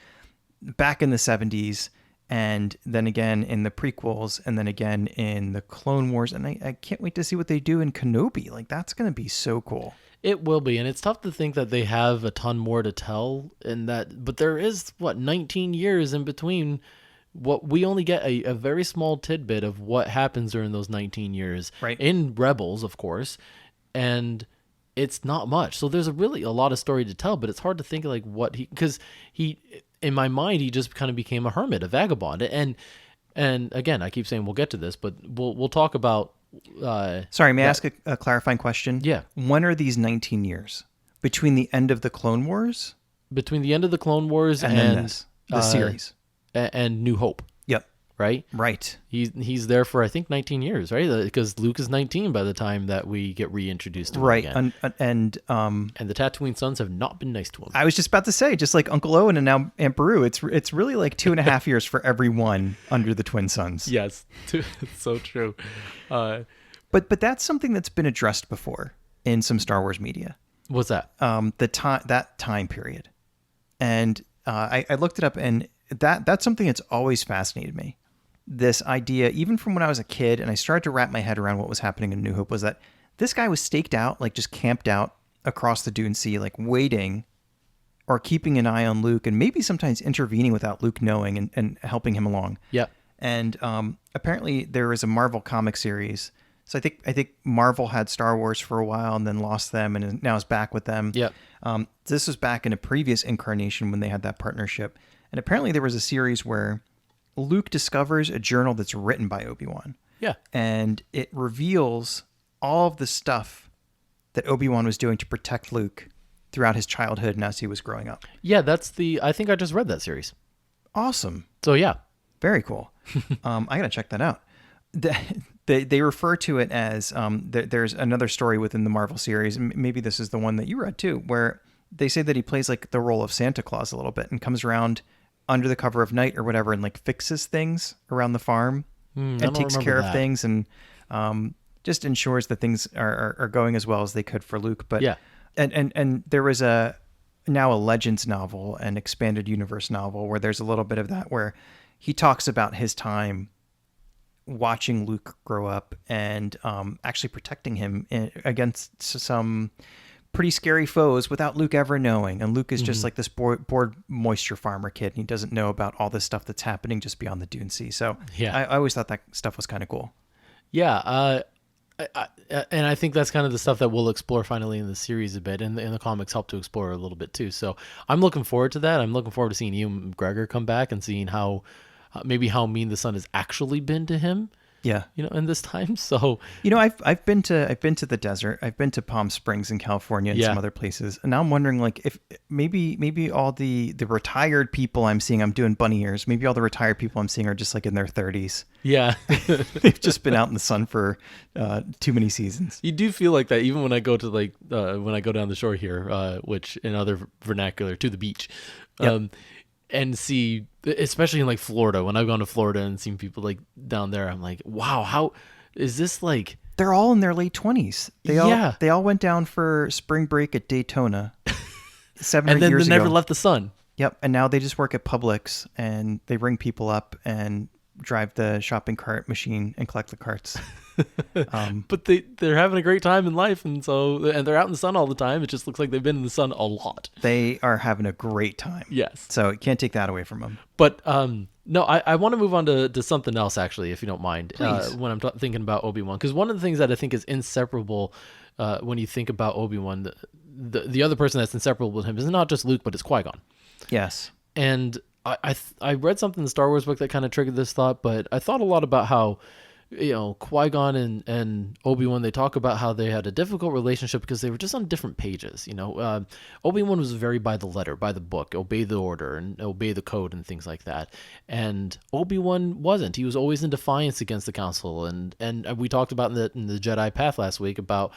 back in the 70s, and then again in the prequels, and then again in the Clone Wars. And I can't wait to see what they do in Kenobi. Like, that's going to be so cool. It will be, and it's tough to think that they have a ton more to tell in that, but there is 19 years in between. What we only get a very small tidbit of what happens during those 19 years, right? In Rebels, of course, and it's not much. So there's really a lot of story to tell, but it's hard to think like because he, in my mind, he just kind of became a hermit, a vagabond, and again, I keep saying we'll get to this, but we'll talk about. Sorry, may I ask a clarifying question? Yeah. When are these 19 years? Between the end of the Clone Wars? Between the end of the Clone Wars and the series. And New Hope. Yep. Right? Right. He's there for, I think, 19 years, right? Because Luke is 19 by the time that we get reintroduced to him again. And the Tatooine sons have not been nice to him. I was just about to say, just like Uncle Owen and now Aunt Beru, it's really like 2.5 years for every one under the twin sons. Yes. It's so true. But that's something that's been addressed before in some Star Wars media. What's that? That time period. And I looked it up, and that's something that's always fascinated me. This idea, even from when I was a kid, and I started to wrap my head around what was happening in New Hope, was that this guy was staked out, like just camped out across the Dune Sea, like waiting or keeping an eye on Luke, and maybe sometimes intervening without Luke knowing and helping him along. Yep. And apparently there was a Marvel comic series. So I think Marvel had Star Wars for a while and then lost them, and now is back with them. Yep. This was back in a previous incarnation when they had that partnership. And apparently there was a series where Luke discovers a journal that's written by Obi-Wan. Yeah. And it reveals all of the stuff that Obi-Wan was doing to protect Luke throughout his childhood and as he was growing up. Yeah, I think I just read that series. Awesome. So yeah. Very cool. I got to check that out. They refer to it as, there's another story within the Marvel series, and maybe this is the one that you read too, where they say that he plays like the role of Santa Claus a little bit and comes around under the cover of night or whatever and like fixes things around the farm and takes care of things and just ensures that things are going as well as they could for Luke. But yeah. And there was now a Legends novel, an expanded universe novel, where there's a little bit of that where he talks about his time watching Luke grow up and actually protecting him against some pretty scary foes without Luke ever knowing. And Luke is just like this bored moisture farmer kid, and he doesn't know about all this stuff that's happening just beyond the Dune Sea. So yeah, I always thought that stuff was kind of cool. Yeah. And I think that's kind of the stuff that we'll explore finally in the series a bit, and the comics help to explore a little bit too. So I'm looking forward to that. I'm looking forward to seeing Ewan McGregor come back and seeing how mean the son has actually been to him. Yeah. In this time. So, I've been to the desert. I've been to Palm Springs in California and some other places. And now I'm wondering, like, if maybe all the retired people I'm seeing, I'm doing bunny ears. Maybe all the retired people I'm seeing are just like in their 30s. Yeah. They've just been out in the sun for too many seasons. You do feel like that even when I go to when I go down the shore here, which in other vernacular, to the beach. Yep. And see, especially in like Florida, when I've gone to Florida and seen people like down there, I'm like, wow, how is this like They're all in their late 20s. They all went down for spring break at Daytona 7 And then years they ago. never left the sun. Yep, and now they just work at Publix, and they ring people up and drive the shopping cart machine and collect the carts. But they're having a great time in life, and they're out in the sun all the time. It just looks like they've been in the sun a lot. They are having a great time. Yes. So you can't take that away from them. But no, I want to move on to something else, actually, if you don't mind. Please. When I'm thinking about Obi-Wan, because one of the things that I think is inseparable when you think about Obi-Wan, the other person that's inseparable with him is not just Luke, but it's Qui Gon. Yes. And I read something in the Star Wars book that kind of triggered this thought, but I thought a lot about how, Qui-Gon and Obi-Wan, they talk about how they had a difficult relationship because they were just on different pages. Obi-Wan was very by the letter, by the book, obey the order and obey the code and things like that. And Obi-Wan wasn't. He was always in defiance against the council. And we talked about in the Jedi Path last week about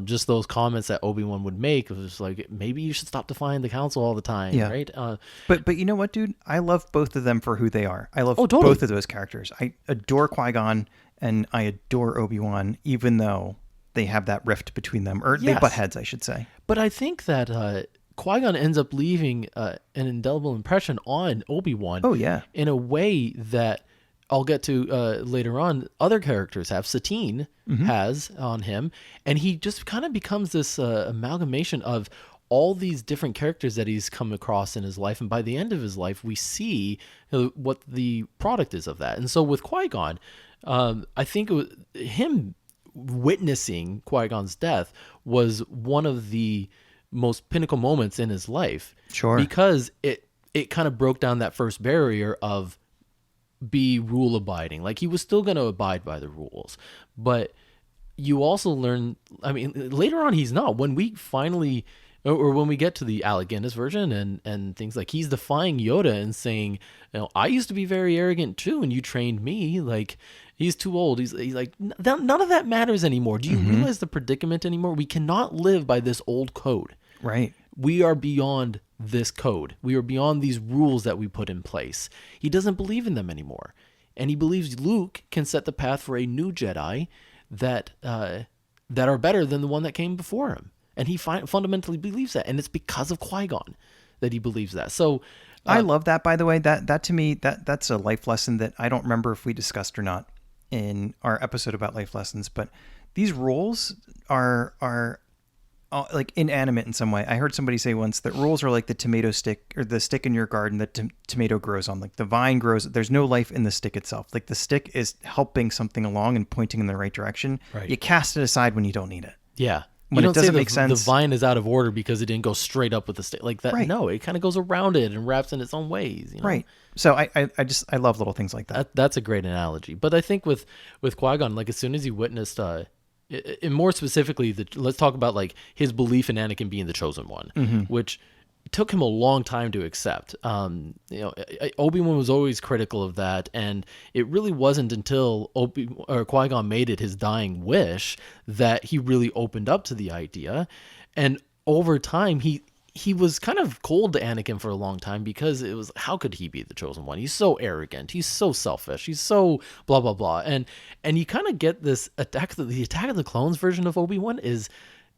just those comments that Obi-Wan would make. It was like, maybe you should stop defying the council all the time, right? But you know what, dude? I love both of them for who they are. I love totally. both of those characters. I adore Qui-Gon and I adore Obi-Wan, even though they have that rift between them. Or they butt heads, I should say. But I think that Qui-Gon ends up leaving an indelible impression on Obi-Wan. Oh, yeah. In a way that I'll get to later on, other characters have. Satine has on him, and he just kind of becomes this amalgamation of all these different characters that he's come across in his life, and by the end of his life, we see what the product is of that. And so with Qui-Gon, I think him witnessing Qui-Gon's death was one of the most pinnacle moments in his life. Sure. Because it kind of broke down that first barrier of be rule abiding. Like, he was still going to abide by the rules, but you also learn, I mean, later on he's not. When we finally, or when we get to the Alecguinness version and things, like, he's defying Yoda and saying, I used to be very arrogant too, and you trained me. Like, he's too old. He's like, none of that matters anymore. Do you realize the predicament anymore? We cannot live by this old code. Right. We are beyond this code. We are beyond these rules that we put in place. He doesn't believe in them anymore. And he believes Luke can set the path for a new Jedi that are better than the one that came before him. And he fundamentally believes that. And it's because of Qui-Gon that he believes that. So I love that, by the way. That to me, that's a life lesson that I don't remember if we discussed or not in our episode about life lessons. But these rules are like inanimate in some way. I heard somebody say once that rules are like the tomato stick, or the stick in your garden that tomato grows on. Like, the vine grows, there's no life in the stick itself. Like, the stick is helping something along and pointing in the right direction. Right. You cast it aside when you don't need it. Yeah. When you it don't doesn't say make sense. The vine is out of order because it didn't go straight up with the stick. Like that. Right. No, it kind of goes around it and wraps in its own ways. Right. So I love little things like that. That's a great analogy. But I think with Qui-Gon, like, as soon as he witnessed, and more specifically, let's talk about, like, his belief in Anakin being the chosen one, which took him a long time to accept. Obi-Wan was always critical of that, and it really wasn't until Qui-Gon made it his dying wish that he really opened up to the idea. And over time, he was kind of cold to Anakin for a long time because it was, how could he be the chosen one? He's so arrogant. He's so selfish. He's so blah, blah, blah. And you kind of get this the Attack of the Clones version of Obi-Wan is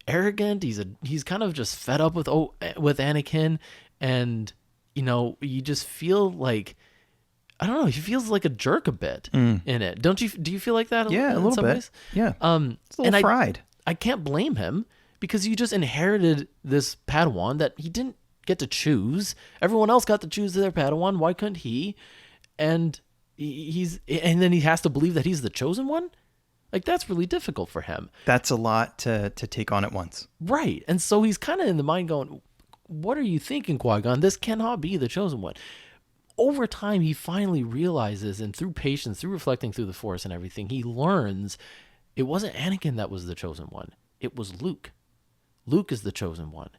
arrogant. He's kind of just fed up with Anakin. And, you just feel like, I don't know, he feels like a jerk a bit in it. Do you feel like that? Yeah, a little bit. Ways? Yeah. It's a little fried. I can't blame him, because you just inherited this Padawan that he didn't get to choose. Everyone else got to choose their Padawan. Why couldn't he? And and then he has to believe that he's the chosen one? Like, that's really difficult for him. That's a lot to take on at once. Right. And so he's kind of in the mind going, what are you thinking, Qui-Gon? This cannot be the chosen one. Over time, he finally realizes, and through patience, through reflecting through the Force and everything, he learns it wasn't Anakin that was the chosen one. It was Luke. Luke is the chosen one.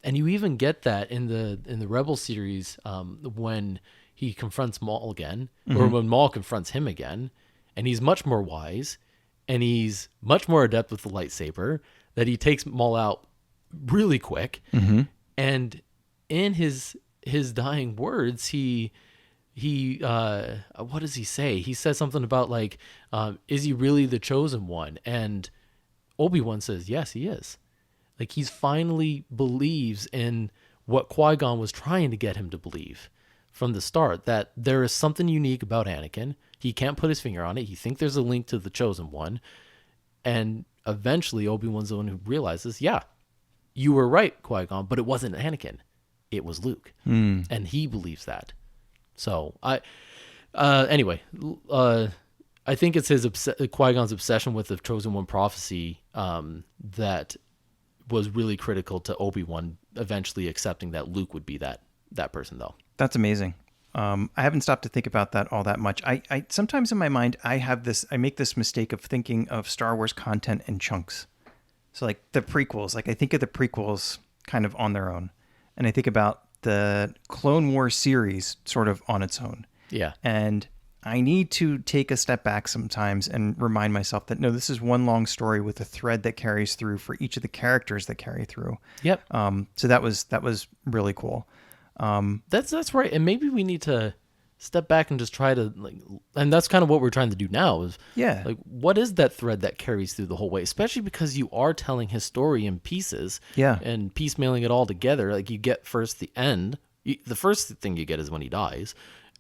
And you even get that in the Rebel series when he confronts Maul again, or when Maul confronts him again, and he's much more wise, and he's much more adept with the lightsaber, that he takes Maul out really quick. And in his dying words, he he what does he say? He says something about like, is he really the chosen one? And Obi-Wan says, yes, he is. Like he's finally believes in what Qui-Gon was trying to get him to believe from the start, that there is something unique about Anakin. He can't put his finger on it. He thinks there's a link to the chosen one. And eventually Obi-Wan's the one who realizes, yeah, you were right, Qui-Gon, but it wasn't Anakin. It was Luke. And he believes that. So anyway, I think it's his Qui-Gon's obsession with the chosen one prophecy that was really critical to Obi-Wan eventually accepting that Luke would be that person, though. That's amazing. I haven't stopped to think about that all that much. I sometimes in my mind, I make this mistake of thinking of Star Wars content in chunks. So like the prequels, like I think of the prequels kind of on their own. And I think about the Clone Wars series sort of on its own. Yeah. And I need to take a step back sometimes and remind myself that, no, this is one long story with a thread that carries through for each of the characters that carry through. Yep. So that was really cool. That's right. And maybe we need to step back and just try to like, and that's kind of what we're trying to do now is like, what is that thread that carries through the whole way? Especially because you are telling his story in pieces and piecemealing it all together. Like you get first the end. The first thing you get is when he dies.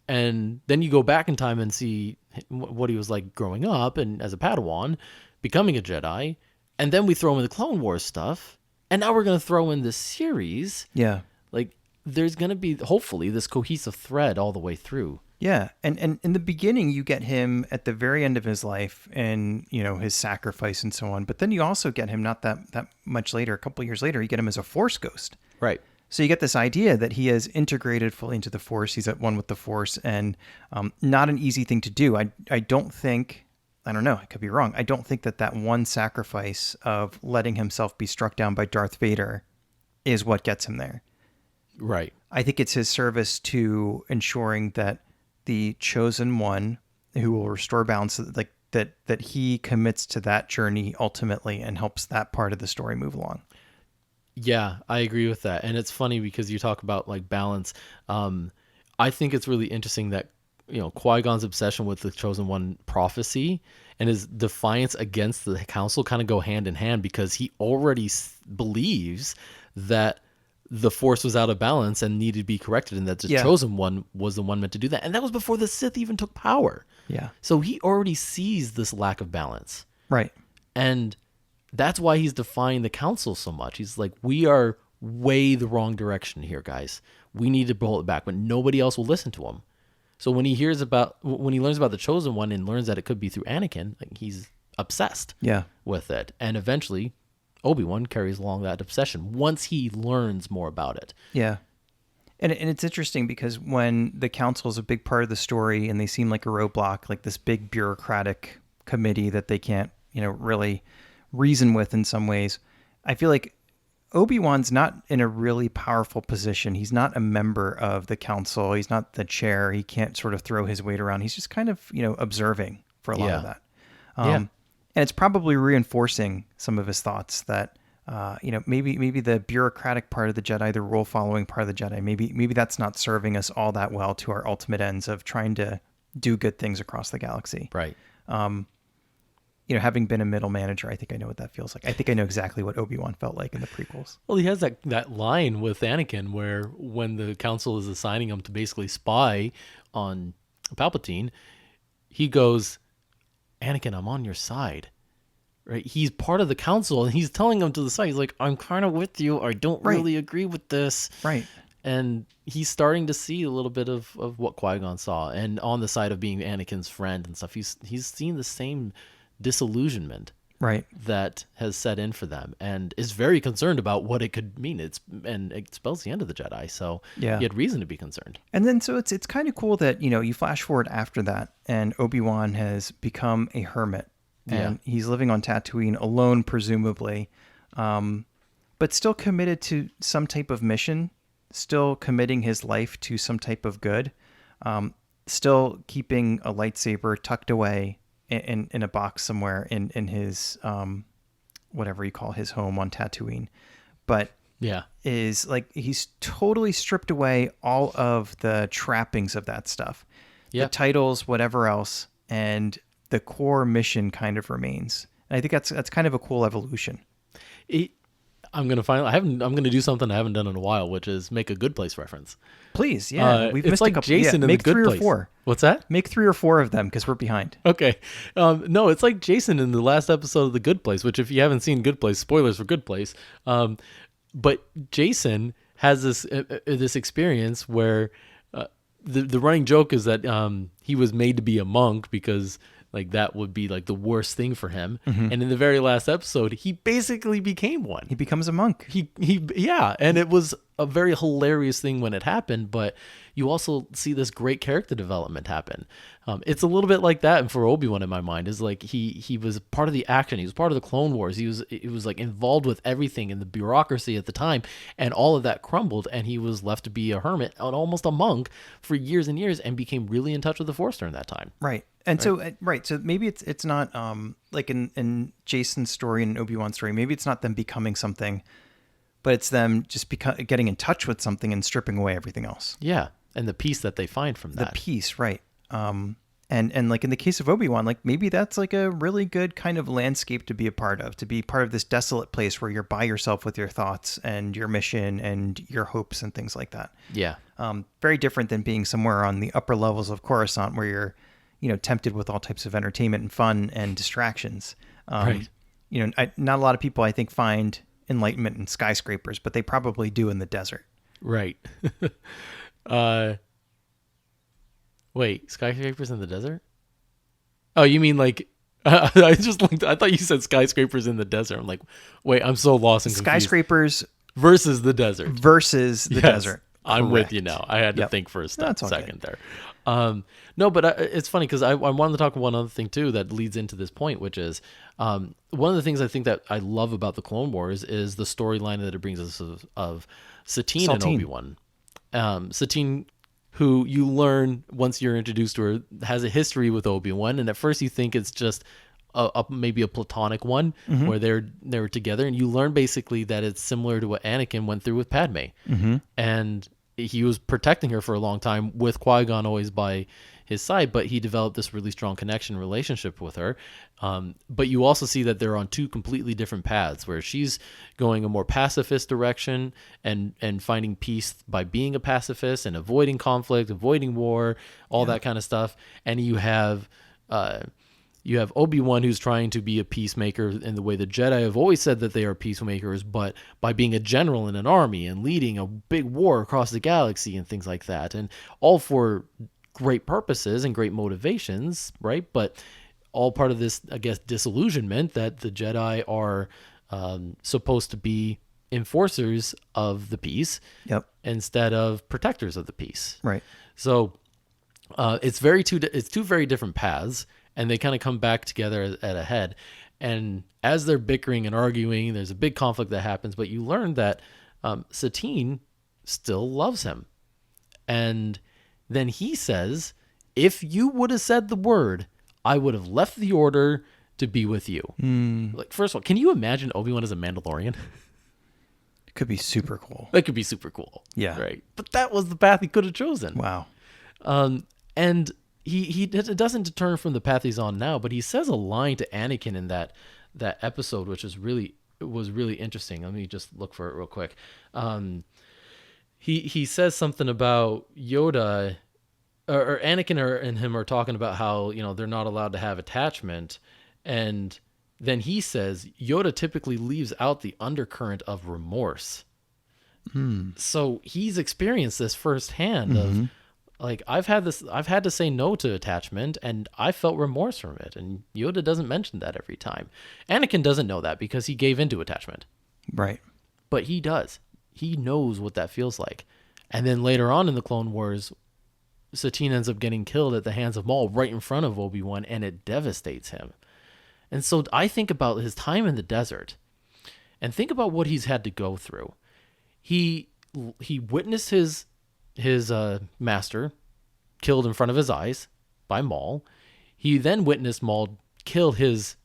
And then you go back in time and see what he was like growing up and as a Padawan, becoming a Jedi. And then we throw in the Clone Wars stuff. And now we're going to throw in this series. Yeah. Like there's going to be, hopefully, this cohesive thread all the way through. Yeah. And in the beginning, you get him at the very end of his life and, you know, his sacrifice and so on. But then you also get him not that much later, a couple of years later, you get him as a Force ghost. Right. So you get this idea that he has integrated fully into the Force. He's at one with the Force, and not an easy thing to do. I don't think, I don't know, I could be wrong. I don't think that one sacrifice of letting himself be struck down by Darth Vader is what gets him there. Right. I think it's his service to ensuring that the chosen one who will restore balance, like that he commits to that journey ultimately and helps that part of the story move along. Yeah, I agree with that. And it's funny because you talk about like balance. I think it's really interesting that, you know, Qui-Gon's obsession with the chosen one prophecy and his defiance against the council kind of go hand in hand, because he already believes that the Force was out of balance and needed to be corrected, and that the chosen one was the one meant to do that. And that was before the Sith even took power. Yeah. So he already sees this lack of balance. Right. And that's why he's defying the council so much. He's like, we are way the wrong direction here, guys. We need to pull it back, but nobody else will listen to him. So when he learns about the chosen one and learns that it could be through Anakin, like he's obsessed with it. And eventually Obi-Wan carries along that obsession once he learns more about it. Yeah. And it's interesting because when the council is a big part of the story and they seem like a roadblock, like this big bureaucratic committee that they can't, you know, really reason with in some ways, I feel like Obi-Wan's not in a really powerful position. He's not a member of the council. He's not the chair. He can't sort of throw his weight around. He's just kind of, you know, observing for a lot of that. And it's probably reinforcing some of his thoughts that, you know, maybe the bureaucratic part of the Jedi, the rule following part of the Jedi, maybe that's not serving us all that well to our ultimate ends of trying to do good things across the galaxy. Right. You know, having been a middle manager, I think I know what that feels like. I think I know exactly what Obi-Wan felt like in the prequels. Well, he has that line with Anakin where when the council is assigning him to basically spy on Palpatine, he goes, Anakin, I'm on your side. Right? He's part of the council and he's telling him to the side. He's like, I'm kind of with you. I don't really agree with this. Right. And he's starting to see a little bit of what Qui-Gon saw, and on the side of being Anakin's friend and stuff. He's seen the same disillusionment that has set in for them, and is very concerned about what it could mean. And it spells the end of the Jedi, so he had reason to be concerned. And then so it's kind of cool that, you know, you flash forward after that and Obi-Wan has become a hermit and he's living on Tatooine alone, presumably, but still committed to some type of mission, still committing his life to some type of good, still keeping a lightsaber tucked away in a box somewhere in his whatever you call his home on Tatooine, but Yeah. is like he's totally stripped away all of the trappings of that stuff. Yeah. The titles, whatever else, and the core mission kind of remains. And I think that's kind of a cool evolution. I'm gonna do something I haven't done in a while, which is make a Good Place reference. Please, yeah. We've it's missed like a couple. Jason in make The Good 3 Place. or 4. What's that? Make 3 or 4 of them because we're behind. Okay. No, it's like Jason in the last episode of The Good Place, which if you haven't seen Good Place, spoilers for Good Place. But Jason has this experience where the running joke is that he was made to be a monk because like that would be like the worst thing for him. And in the very last episode, he basically became one. He becomes a monk. Yeah, and it was a very hilarious thing when it happened, but you also see this great character development happen. It's a little bit like that, and for Obi-Wan in my mind is like he was part of the action. He was part of the Clone Wars. He was like involved with everything in the bureaucracy at the time, and all of that crumbled, and he was left to be a hermit and almost a monk for years and years, and became really in touch with the Force during that time. Right. And so maybe it's not like in Jason's story and Obi-Wan's story, maybe it's not them becoming something, but it's them just getting in touch with something and stripping away everything else. Yeah, and the peace that they find from that. The peace, right. And like in the case of Obi-Wan, like maybe that's like a really good kind of landscape to be a part of this desolate place where you're by yourself with your thoughts and your mission and your hopes and things like that. Yeah. Very different than being somewhere on the upper levels of Coruscant where you're, tempted with all types of entertainment and fun and distractions. Right. Not a lot of people, I think, find enlightenment in skyscrapers, but they probably do in the desert. Right. Wait, skyscrapers in the desert? Oh, you mean like I thought you said skyscrapers in the desert. I'm like, wait, I'm so lost and confused. Skyscrapers versus the desert. Desert. I'm Correct. with you now. I had to think for a second there. No, but it's funny because I wanted to talk one other thing too that leads into this point, which is one of the things I think that I love about the Clone Wars is the storyline that it brings us of Satine and Obi-Wan. Satine, who you learn once you're introduced to her, has a history with Obi-Wan, and at first you think it's just maybe a platonic one where they're together, and you learn basically that it's similar to what Anakin went through with Padme, and he was protecting her for a long time with Qui Gon always by his side, but he developed this really strong relationship with her. But you also see that they're on two completely different paths, where she's going a more pacifist direction and finding peace by being a pacifist and avoiding conflict, avoiding war, all that kind of stuff. And you have Obi-Wan, who's trying to be a peacemaker in the way the Jedi have always said that they are peacemakers, but by being a general in an army and leading a big war across the galaxy and things like that, and all for great purposes and great motivations, right? But all part of this, I guess, disillusionment that the Jedi are supposed to be enforcers of the peace instead of protectors of the peace. Right. So it's two very different paths, and they kind of come back together at a head. And as they're bickering and arguing, there's a big conflict that happens, but you learn that Satine still loves him. And then he says, if you would have said the word, I would have left the order to be with you. Like, first of all, can you imagine Obi-Wan as a Mandalorian? It could be super cool. That could be super cool. Yeah. Right. But that was the path he could have chosen. Wow. And he doesn't deter from the path he's on now, but he says a line to Anakin in that episode, which was really interesting. Let me just look for it real quick. He says something about Yoda, or Anakin and him are talking about how, they're not allowed to have attachment. And then he says Yoda typically leaves out the undercurrent of remorse. So he's experienced this firsthand of, like, I've had to say no to attachment, and I felt remorse from it. And Yoda doesn't mention that every time. Anakin doesn't know that because he gave into attachment. Right. But he does. He knows what that feels like. And then later on in the Clone Wars, Satine ends up getting killed at the hands of Maul right in front of Obi-Wan, and it devastates him. And so I think about his time in the desert, and think about what he's had to go through. He witnessed his master killed in front of his eyes by Maul. He then witnessed Maul kill his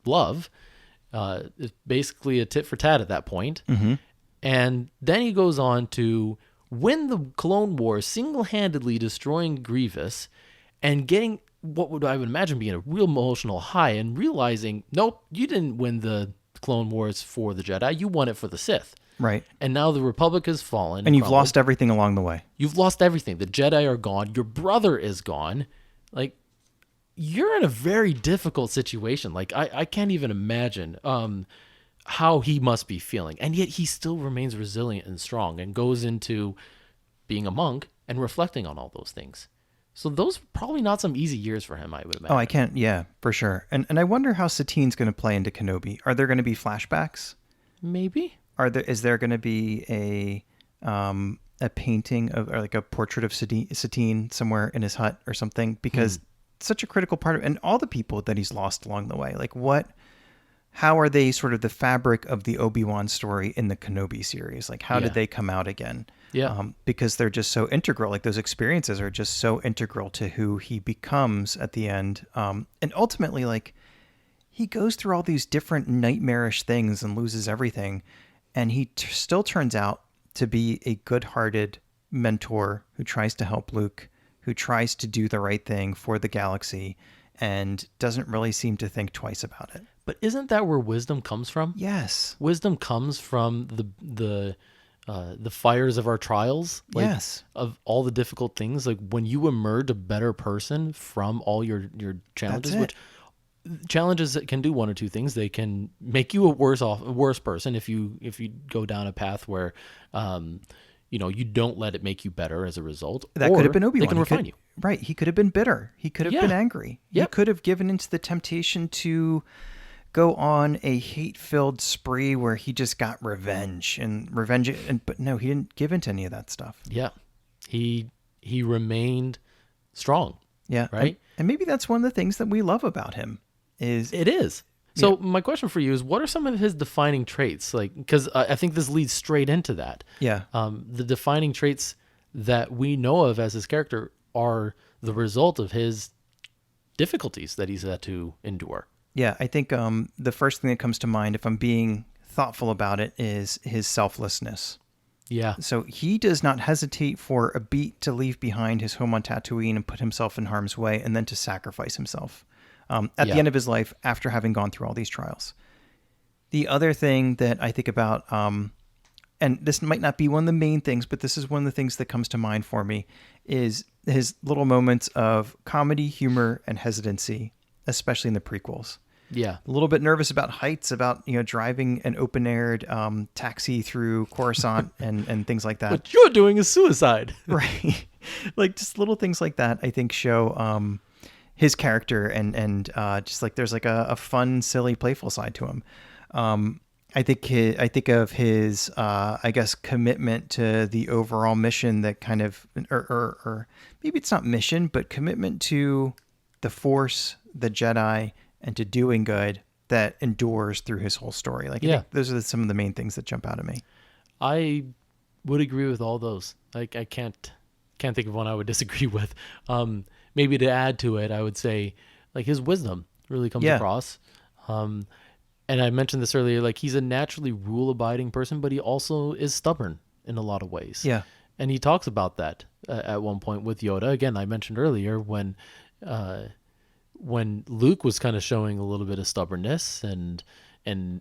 love. It's basically a tit for tat at that point. And then he goes on to win the Clone Wars, single-handedly destroying Grievous and getting what would I would imagine being a real emotional high and realizing, nope, you didn't win the Clone Wars for the Jedi. You won it for the Sith. Right. And now the Republic has fallen. And you've lost everything along the way. You've lost everything. The Jedi are gone. Your brother is gone. Like, you're in a very difficult situation. Like, I can't even imagine how he must be feeling. And yet he still remains resilient and strong and goes into being a monk and reflecting on all those things. So those are probably not some easy years for him, I would imagine. Oh, I can't. Yeah, for sure. And I wonder how Satine's going to play into Kenobi. Are there going to be flashbacks? Maybe. Is there going to be a painting of, or like a portrait of Satine somewhere in his hut or something? Because such a critical part of, and all the people that he's lost along the way. Like how are they sort of the fabric of the Obi-Wan story in the Kenobi series? Like how did they come out again? Yeah. Because they're just so integral. Like those experiences are just so integral to who he becomes at the end. And ultimately, like he goes through all these different nightmarish things and loses everything. And he still turns out to be a good-hearted mentor who tries to help Luke, who tries to do the right thing for the galaxy, and doesn't really seem to think twice about it. But isn't that where wisdom comes from? Yes. Wisdom comes from the fires of our trials. Like, yes. Of all the difficult things. Like when you emerge a better person from all your challenges, which challenges that can do one or two things. They can make you a worse person if you go down a path where you don't let it make you better as a result. That could have been Obi-Wan. They can refine you. Right. He could have been bitter. He could have been angry. Yep. He could have given into the temptation to go on a hate-filled spree where he just got revenge. But no, he didn't give into any of that stuff. Yeah. He remained strong. Yeah. Right. And maybe that's one of the things that we love about him. It is. So my question for you is, what are some of his defining traits? Like, because I think this leads straight into that. Yeah. The defining traits that we know of as his character are the result of his difficulties that he's had to endure. Yeah, I think the first thing that comes to mind, if I'm being thoughtful about it, is his selflessness. Yeah. So he does not hesitate for a beat to leave behind his home on Tatooine and put himself in harm's way, and then to sacrifice himself at the end of his life after having gone through all these trials. The other thing that I think about, and this might not be one of the main things, but this is one of the things that comes to mind for me, is his little moments of comedy, humor, and hesitancy, especially in the prequels. Yeah. A little bit nervous about heights, about driving an open-aired taxi through Coruscant and things like that. What you're doing is suicide. Right. Like just little things like that, I think, show his character and just like there's like a fun, silly, playful side to him. I think of his I guess commitment to the overall mission that kind of or maybe it's not mission, but commitment to the Force, the Jedi, and to doing good that endures through his whole story. Like, I think those are some of the main things that jump out at me. I would agree with all those. Like, I can't think of one I would disagree with. Maybe to add to it, I would say like his wisdom really comes across. And I mentioned this earlier, like he's a naturally rule-abiding person, but he also is stubborn in a lot of ways. Yeah. And he talks about that at one point with Yoda. Again, I mentioned earlier when Luke was kind of showing a little bit of stubbornness and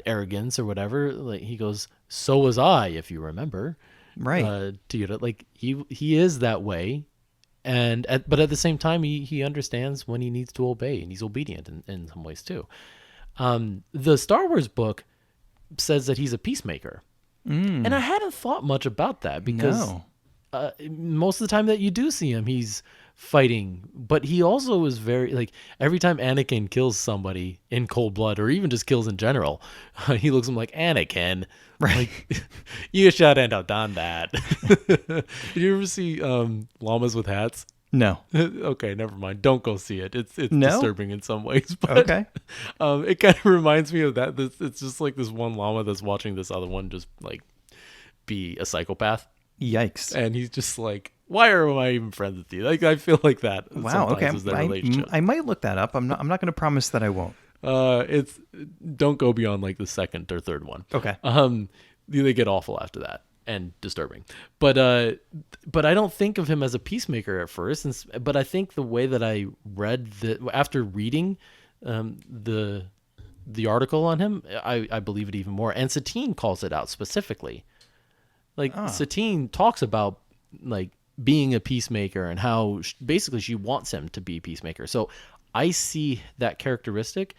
arrogance or whatever, like he goes, "So was I, if you remember." Right. To Yoda, like he is that way, but at the same time, he understands when he needs to obey, and he's obedient in some ways too. The Star Wars book says that he's a peacemaker, and I hadn't thought much about that because most of the time that you do see him, he's fighting, but he also is very like every time Anakin kills somebody in cold blood or even just kills in general, he looks at him like, Anakin, right? Like, you shouldn't have done that. Did you ever see llamas with hats? No. Okay, never mind. Don't go see it. It's disturbing in some ways. But, okay. It kind of reminds me of that. It's just like this one llama that's watching this other one just like be a psychopath. Yikes. And he's just like, why am I even friends with you? Like, I feel like that. Wow. Okay. Is their relationship. I might look that up. I'm not going to promise that I won't. Don't go beyond like the second or third one. Okay. They get awful after that and disturbing. But I don't think of him as a peacemaker at first. But I think the way that I read after reading the article on him, I believe it even more. And Satine calls it out specifically. Like Satine talks about like being a peacemaker and how basically she wants him to be a peacemaker. So I see that characteristic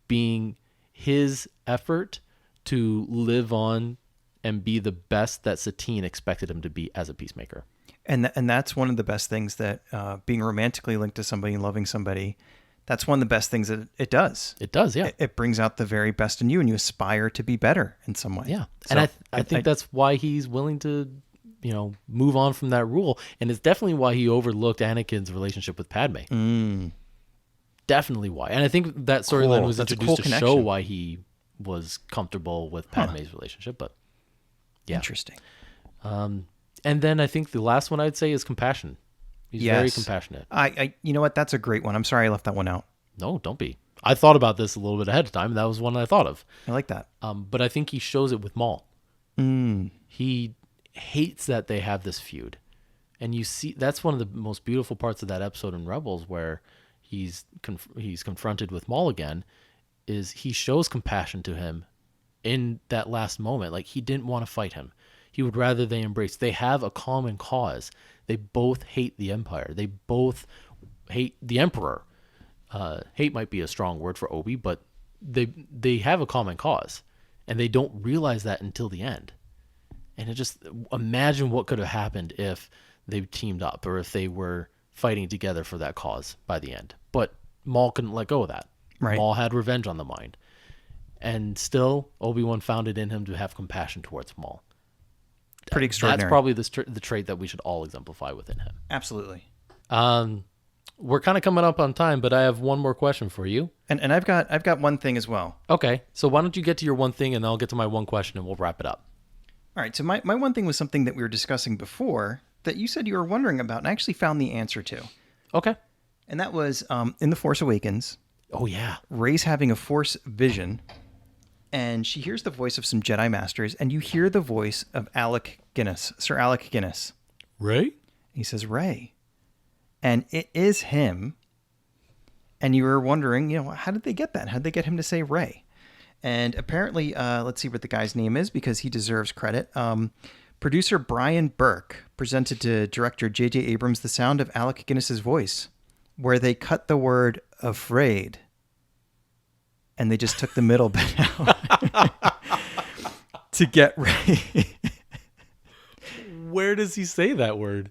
being his effort to live on and be the best that Satine expected him to be as a peacemaker. And that's one of the best things that being romantically linked to somebody and loving somebody, that's one of the best things that it does. It does, yeah. It brings out the very best in you, and you aspire to be better in some way. Yeah, so and I think that's why he's willing to, move on from that rule. And it's definitely why he overlooked Anakin's relationship with Padme. Definitely why. And I think that storyline was introduced to show why he was comfortable with Padme's relationship. But yeah. Interesting. And then I think the last one I'd say is compassion. He's very compassionate. You know what? That's a great one. I'm sorry I left that one out. No, don't be. I thought about this a little bit ahead of time. That was one I thought of. I like that. But I think he shows it with Maul. He hates that they have this feud. And you see, that's one of the most beautiful parts of that episode in Rebels where he's confronted with Maul again, is he shows compassion to him in that last moment. Like, he didn't want to fight him. He would rather they embrace. They have a common cause. They both hate the Empire. They both hate the Emperor. Hate might be a strong word for Obi, but they have a common cause, and they don't realize that until the end. And it just, imagine what could have happened if they teamed up or if they were fighting together for that cause by the end. But Maul couldn't let go of that. Right. Maul had revenge on the mind. And still, Obi-Wan found it in him to have compassion towards Maul. Pretty extraordinary. That's probably the trait that we should all exemplify within him. Absolutely. We're kind of coming up on time, but I have one more question for you. And I've got one thing as well. Okay. So why don't you get to your one thing, and I'll get to my one question, and we'll wrap it up. All right. So my one thing was something that we were discussing before that you said you were wondering about, and I actually found the answer to. Okay. And that was in The Force Awakens. Oh, yeah. Rey's having a Force vision, and she hears the voice of some Jedi Masters, and you hear the voice of Alecguinness, Sir Alecguinness. Rey? He says, Rey. And it is him. And you were wondering, how did they get that? How did they get him to say Rey? And apparently, let's see what the guy's name is, because he deserves credit. Producer Brian Burke presented to director J.J. Abrams the sound of Alec Guinness's voice, where they cut the word afraid, and they just took the middle bit out to get Rey. Where does he say that word?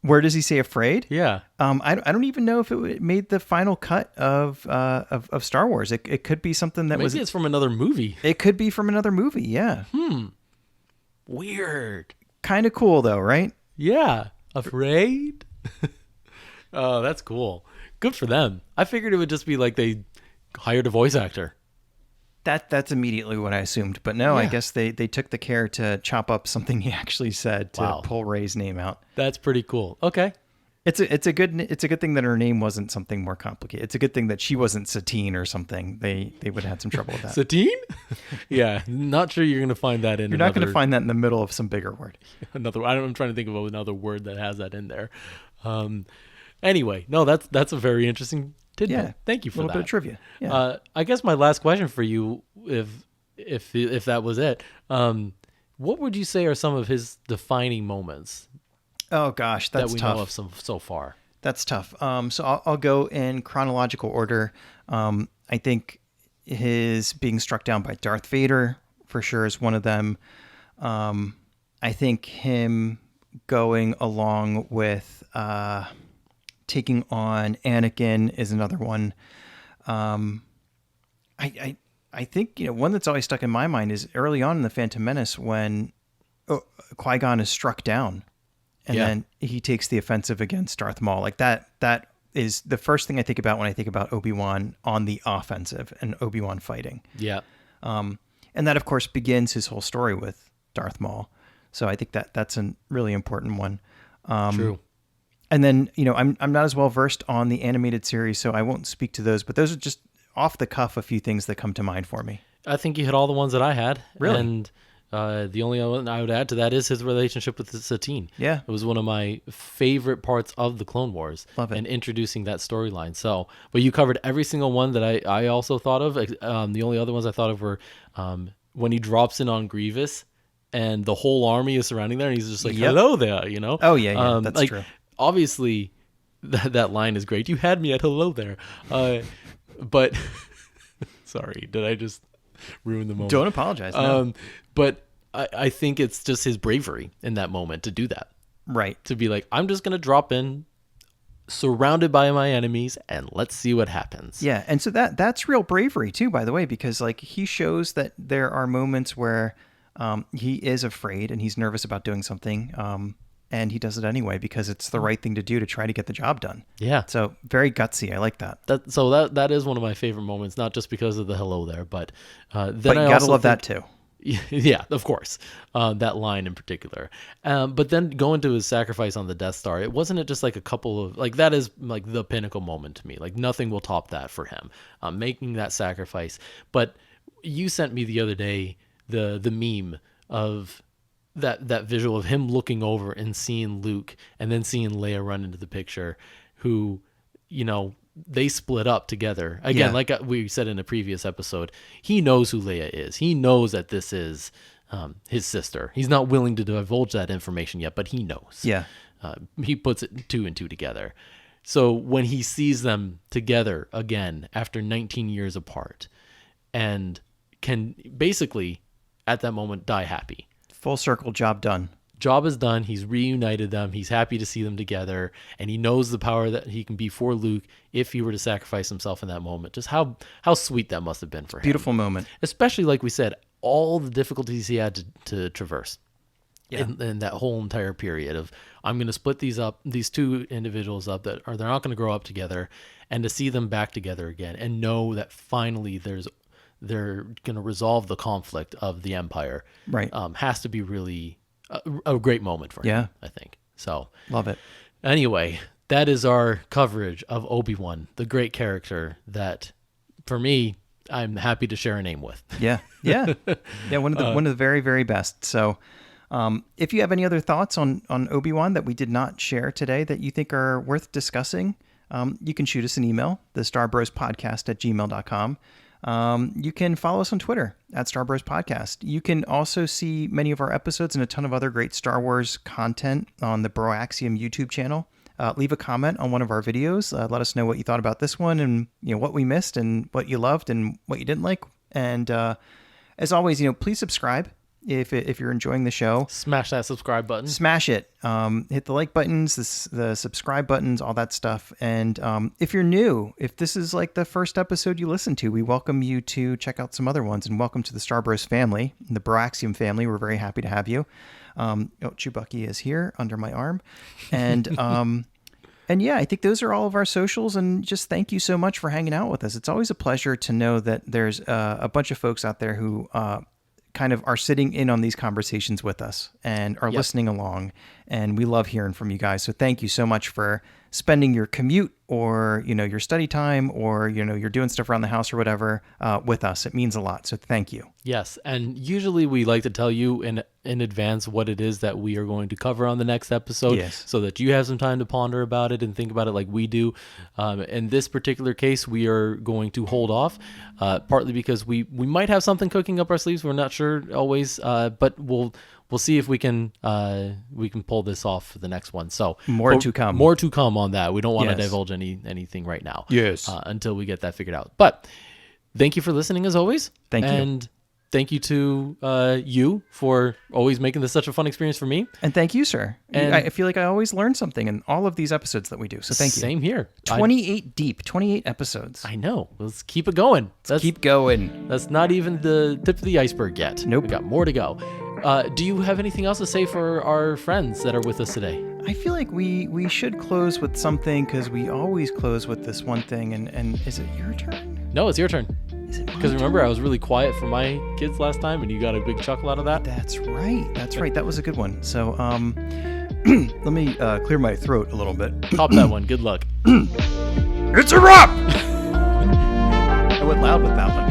Where does he say afraid? Yeah. I don't even know if it made the final cut of Star Wars. It could be something that Maybe it's from another movie. It could be from another movie. Yeah. Weird. Kind of cool though, right? Yeah. Afraid? Oh, that's cool. Good for them. I figured it would just be like they hired a voice actor. That's immediately what I assumed. But no, yeah. I guess they took the care to chop up something he actually said to pull Rey's name out. That's pretty cool. Okay. It's a good thing that her name wasn't something more complicated. It's a good thing that she wasn't Satine or something. They would have had some trouble with that. Satine? Yeah, not sure you're going to find that in. You're not going to find that in the middle of some bigger word. I'm trying to think of another word that has that in there. Anyway, no, that's a very interesting tidbit. Yeah, thank you for that. A little bit of trivia. Yeah. I guess my last question for you, if that was it, what would you say are some of his defining moments? Oh gosh, that's that we tough. know of so far. That's tough. So I'll go in chronological order. I think his being struck down by Darth Vader for sure is one of them. I think him going along with taking on Anakin is another one. I think one that's always stuck in my mind is early on in the Phantom Menace when Qui Gon is struck down. And then he takes the offensive against Darth Maul. Like that is the first thing I think about when I think about Obi-Wan on the offensive and Obi-Wan fighting. Yeah. And that, of course, begins his whole story with Darth Maul. So I think that's a really important one. True. And then, I'm not as well versed on the animated series, so I won't speak to those. But those are just off the cuff a few things that come to mind for me. I think you hit all the ones that I had. Really? And The only one I would add to that is his relationship with Satine. Yeah. It was one of my favorite parts of the Clone Wars. Love it. And introducing that storyline. So, but you covered every single one that I also thought of. The only other ones I thought of were when he drops in on Grievous and the whole army is surrounding there and he's just like, hello there, you know? Oh, yeah, that's like, true. Obviously, that line is great. You had me at hello there. But, sorry, did I just ruin the moment? Don't apologize. No. But I think it's just his bravery in that moment to do that. Right. To be like, I'm just going to drop in, surrounded by my enemies, and let's see what happens. Yeah, and so that's real bravery too, by the way, because like he shows that there are moments where he is afraid and he's nervous about doing something, and he does it anyway because it's the right thing to do to try to get the job done. Yeah. So very gutsy. I like that. That is one of my favorite moments, not just because of the hello there, but then but you gotta love that too. Yeah, of course. That line in particular. But then going to his sacrifice on the Death Star, it wasn't just like a couple of like that is like the pinnacle moment to me. Like nothing will top that for him. Making that sacrifice. But you sent me the other day the meme of that visual of him looking over and seeing Luke and then seeing Leia run into the picture, who, you know, they split up together again. Like we said in a previous episode, he knows who Leia is. He knows that this is his sister. He's not willing to divulge that information yet, but he knows. Yeah. He puts it 2 and 2 together. So when he sees them together again after 19 years apart and can basically at that moment die happy. Full circle, job done. Job is done. He's reunited them. He's happy to see them together, and he knows the power that he can be for Luke if he were to sacrifice himself in that moment. Just how sweet that must have been for him. Beautiful moment. Especially, like we said, all the difficulties he had to traverse in that whole entire period of, I'm going to split these two individuals up they're not going to grow up together, and to see them back together again and know that finally they're going to resolve the conflict of the Empire. Right. Has to be really a great moment for him, I think. So love it. Anyway, that is our coverage of Obi-Wan, the great character that, for me, I'm happy to share a name with. Yeah. One of the very, very best. So, if you have any other thoughts on Obi-Wan that we did not share today that you think are worth discussing, you can shoot us an email, thestarbrospodcast@gmail.com. You can follow us on Twitter @StarBrosPodcast. You can also see many of our episodes and a ton of other great Star Wars content on the BROAXIUM YouTube channel. Leave a comment on one of our videos. Let us know what you thought about this one and what we missed and what you loved and what you didn't like. And as always, please subscribe if you're enjoying the show. Smash that subscribe button. Smash it. Hit the like buttons, the subscribe buttons, all that stuff. And if you're new, if this is like the first episode you listen to, we welcome you to check out some other ones. And welcome to the Star Bros family, the BROAXIUM family. We're very happy to have you. Chewbacca is here under my arm. And and yeah, I think those are all of our socials. And just thank you so much for hanging out with us. It's always a pleasure to know that there's a bunch of folks out there who kind of are sitting in on these conversations with us and are listening along. And we love hearing from you guys. So thank you so much for spending your commute or, your study time or, you're doing stuff around the house or whatever with us. It means a lot. So thank you. Yes. And usually we like to tell you in advance what it is that we are going to cover on the next episode so that you have some time to ponder about it and think about it like we do. In this particular case, we are going to hold off partly because we might have something cooking up our sleeves. We're not sure always, but we'll see if we can pull this off for the next one. So more to come. More to come on that. We don't want to divulge anything right now. Yes. Until we get that figured out. But thank you for listening as always. Thank you. And thank you to you for always making this such a fun experience for me. And thank you, sir. And I feel like I always learn something in all of these episodes that we do. So thank you. Same here. 28 deep, 28 episodes. I know. Let's keep it going. Keep going. That's not even the tip of the iceberg yet. Nope. We got more to go. Do you have anything else to say for our friends that are with us today? I feel like we should close with something because we always close with this one thing. And is it your turn? No, it's your turn. Is it my Because remember, turn? I was really quiet for my kids last time, and you got a big chuckle out of that. That's right. That was a good one. So let me clear my throat a little bit. Pop that one. Good luck. It's a wrap! I went loud with that one.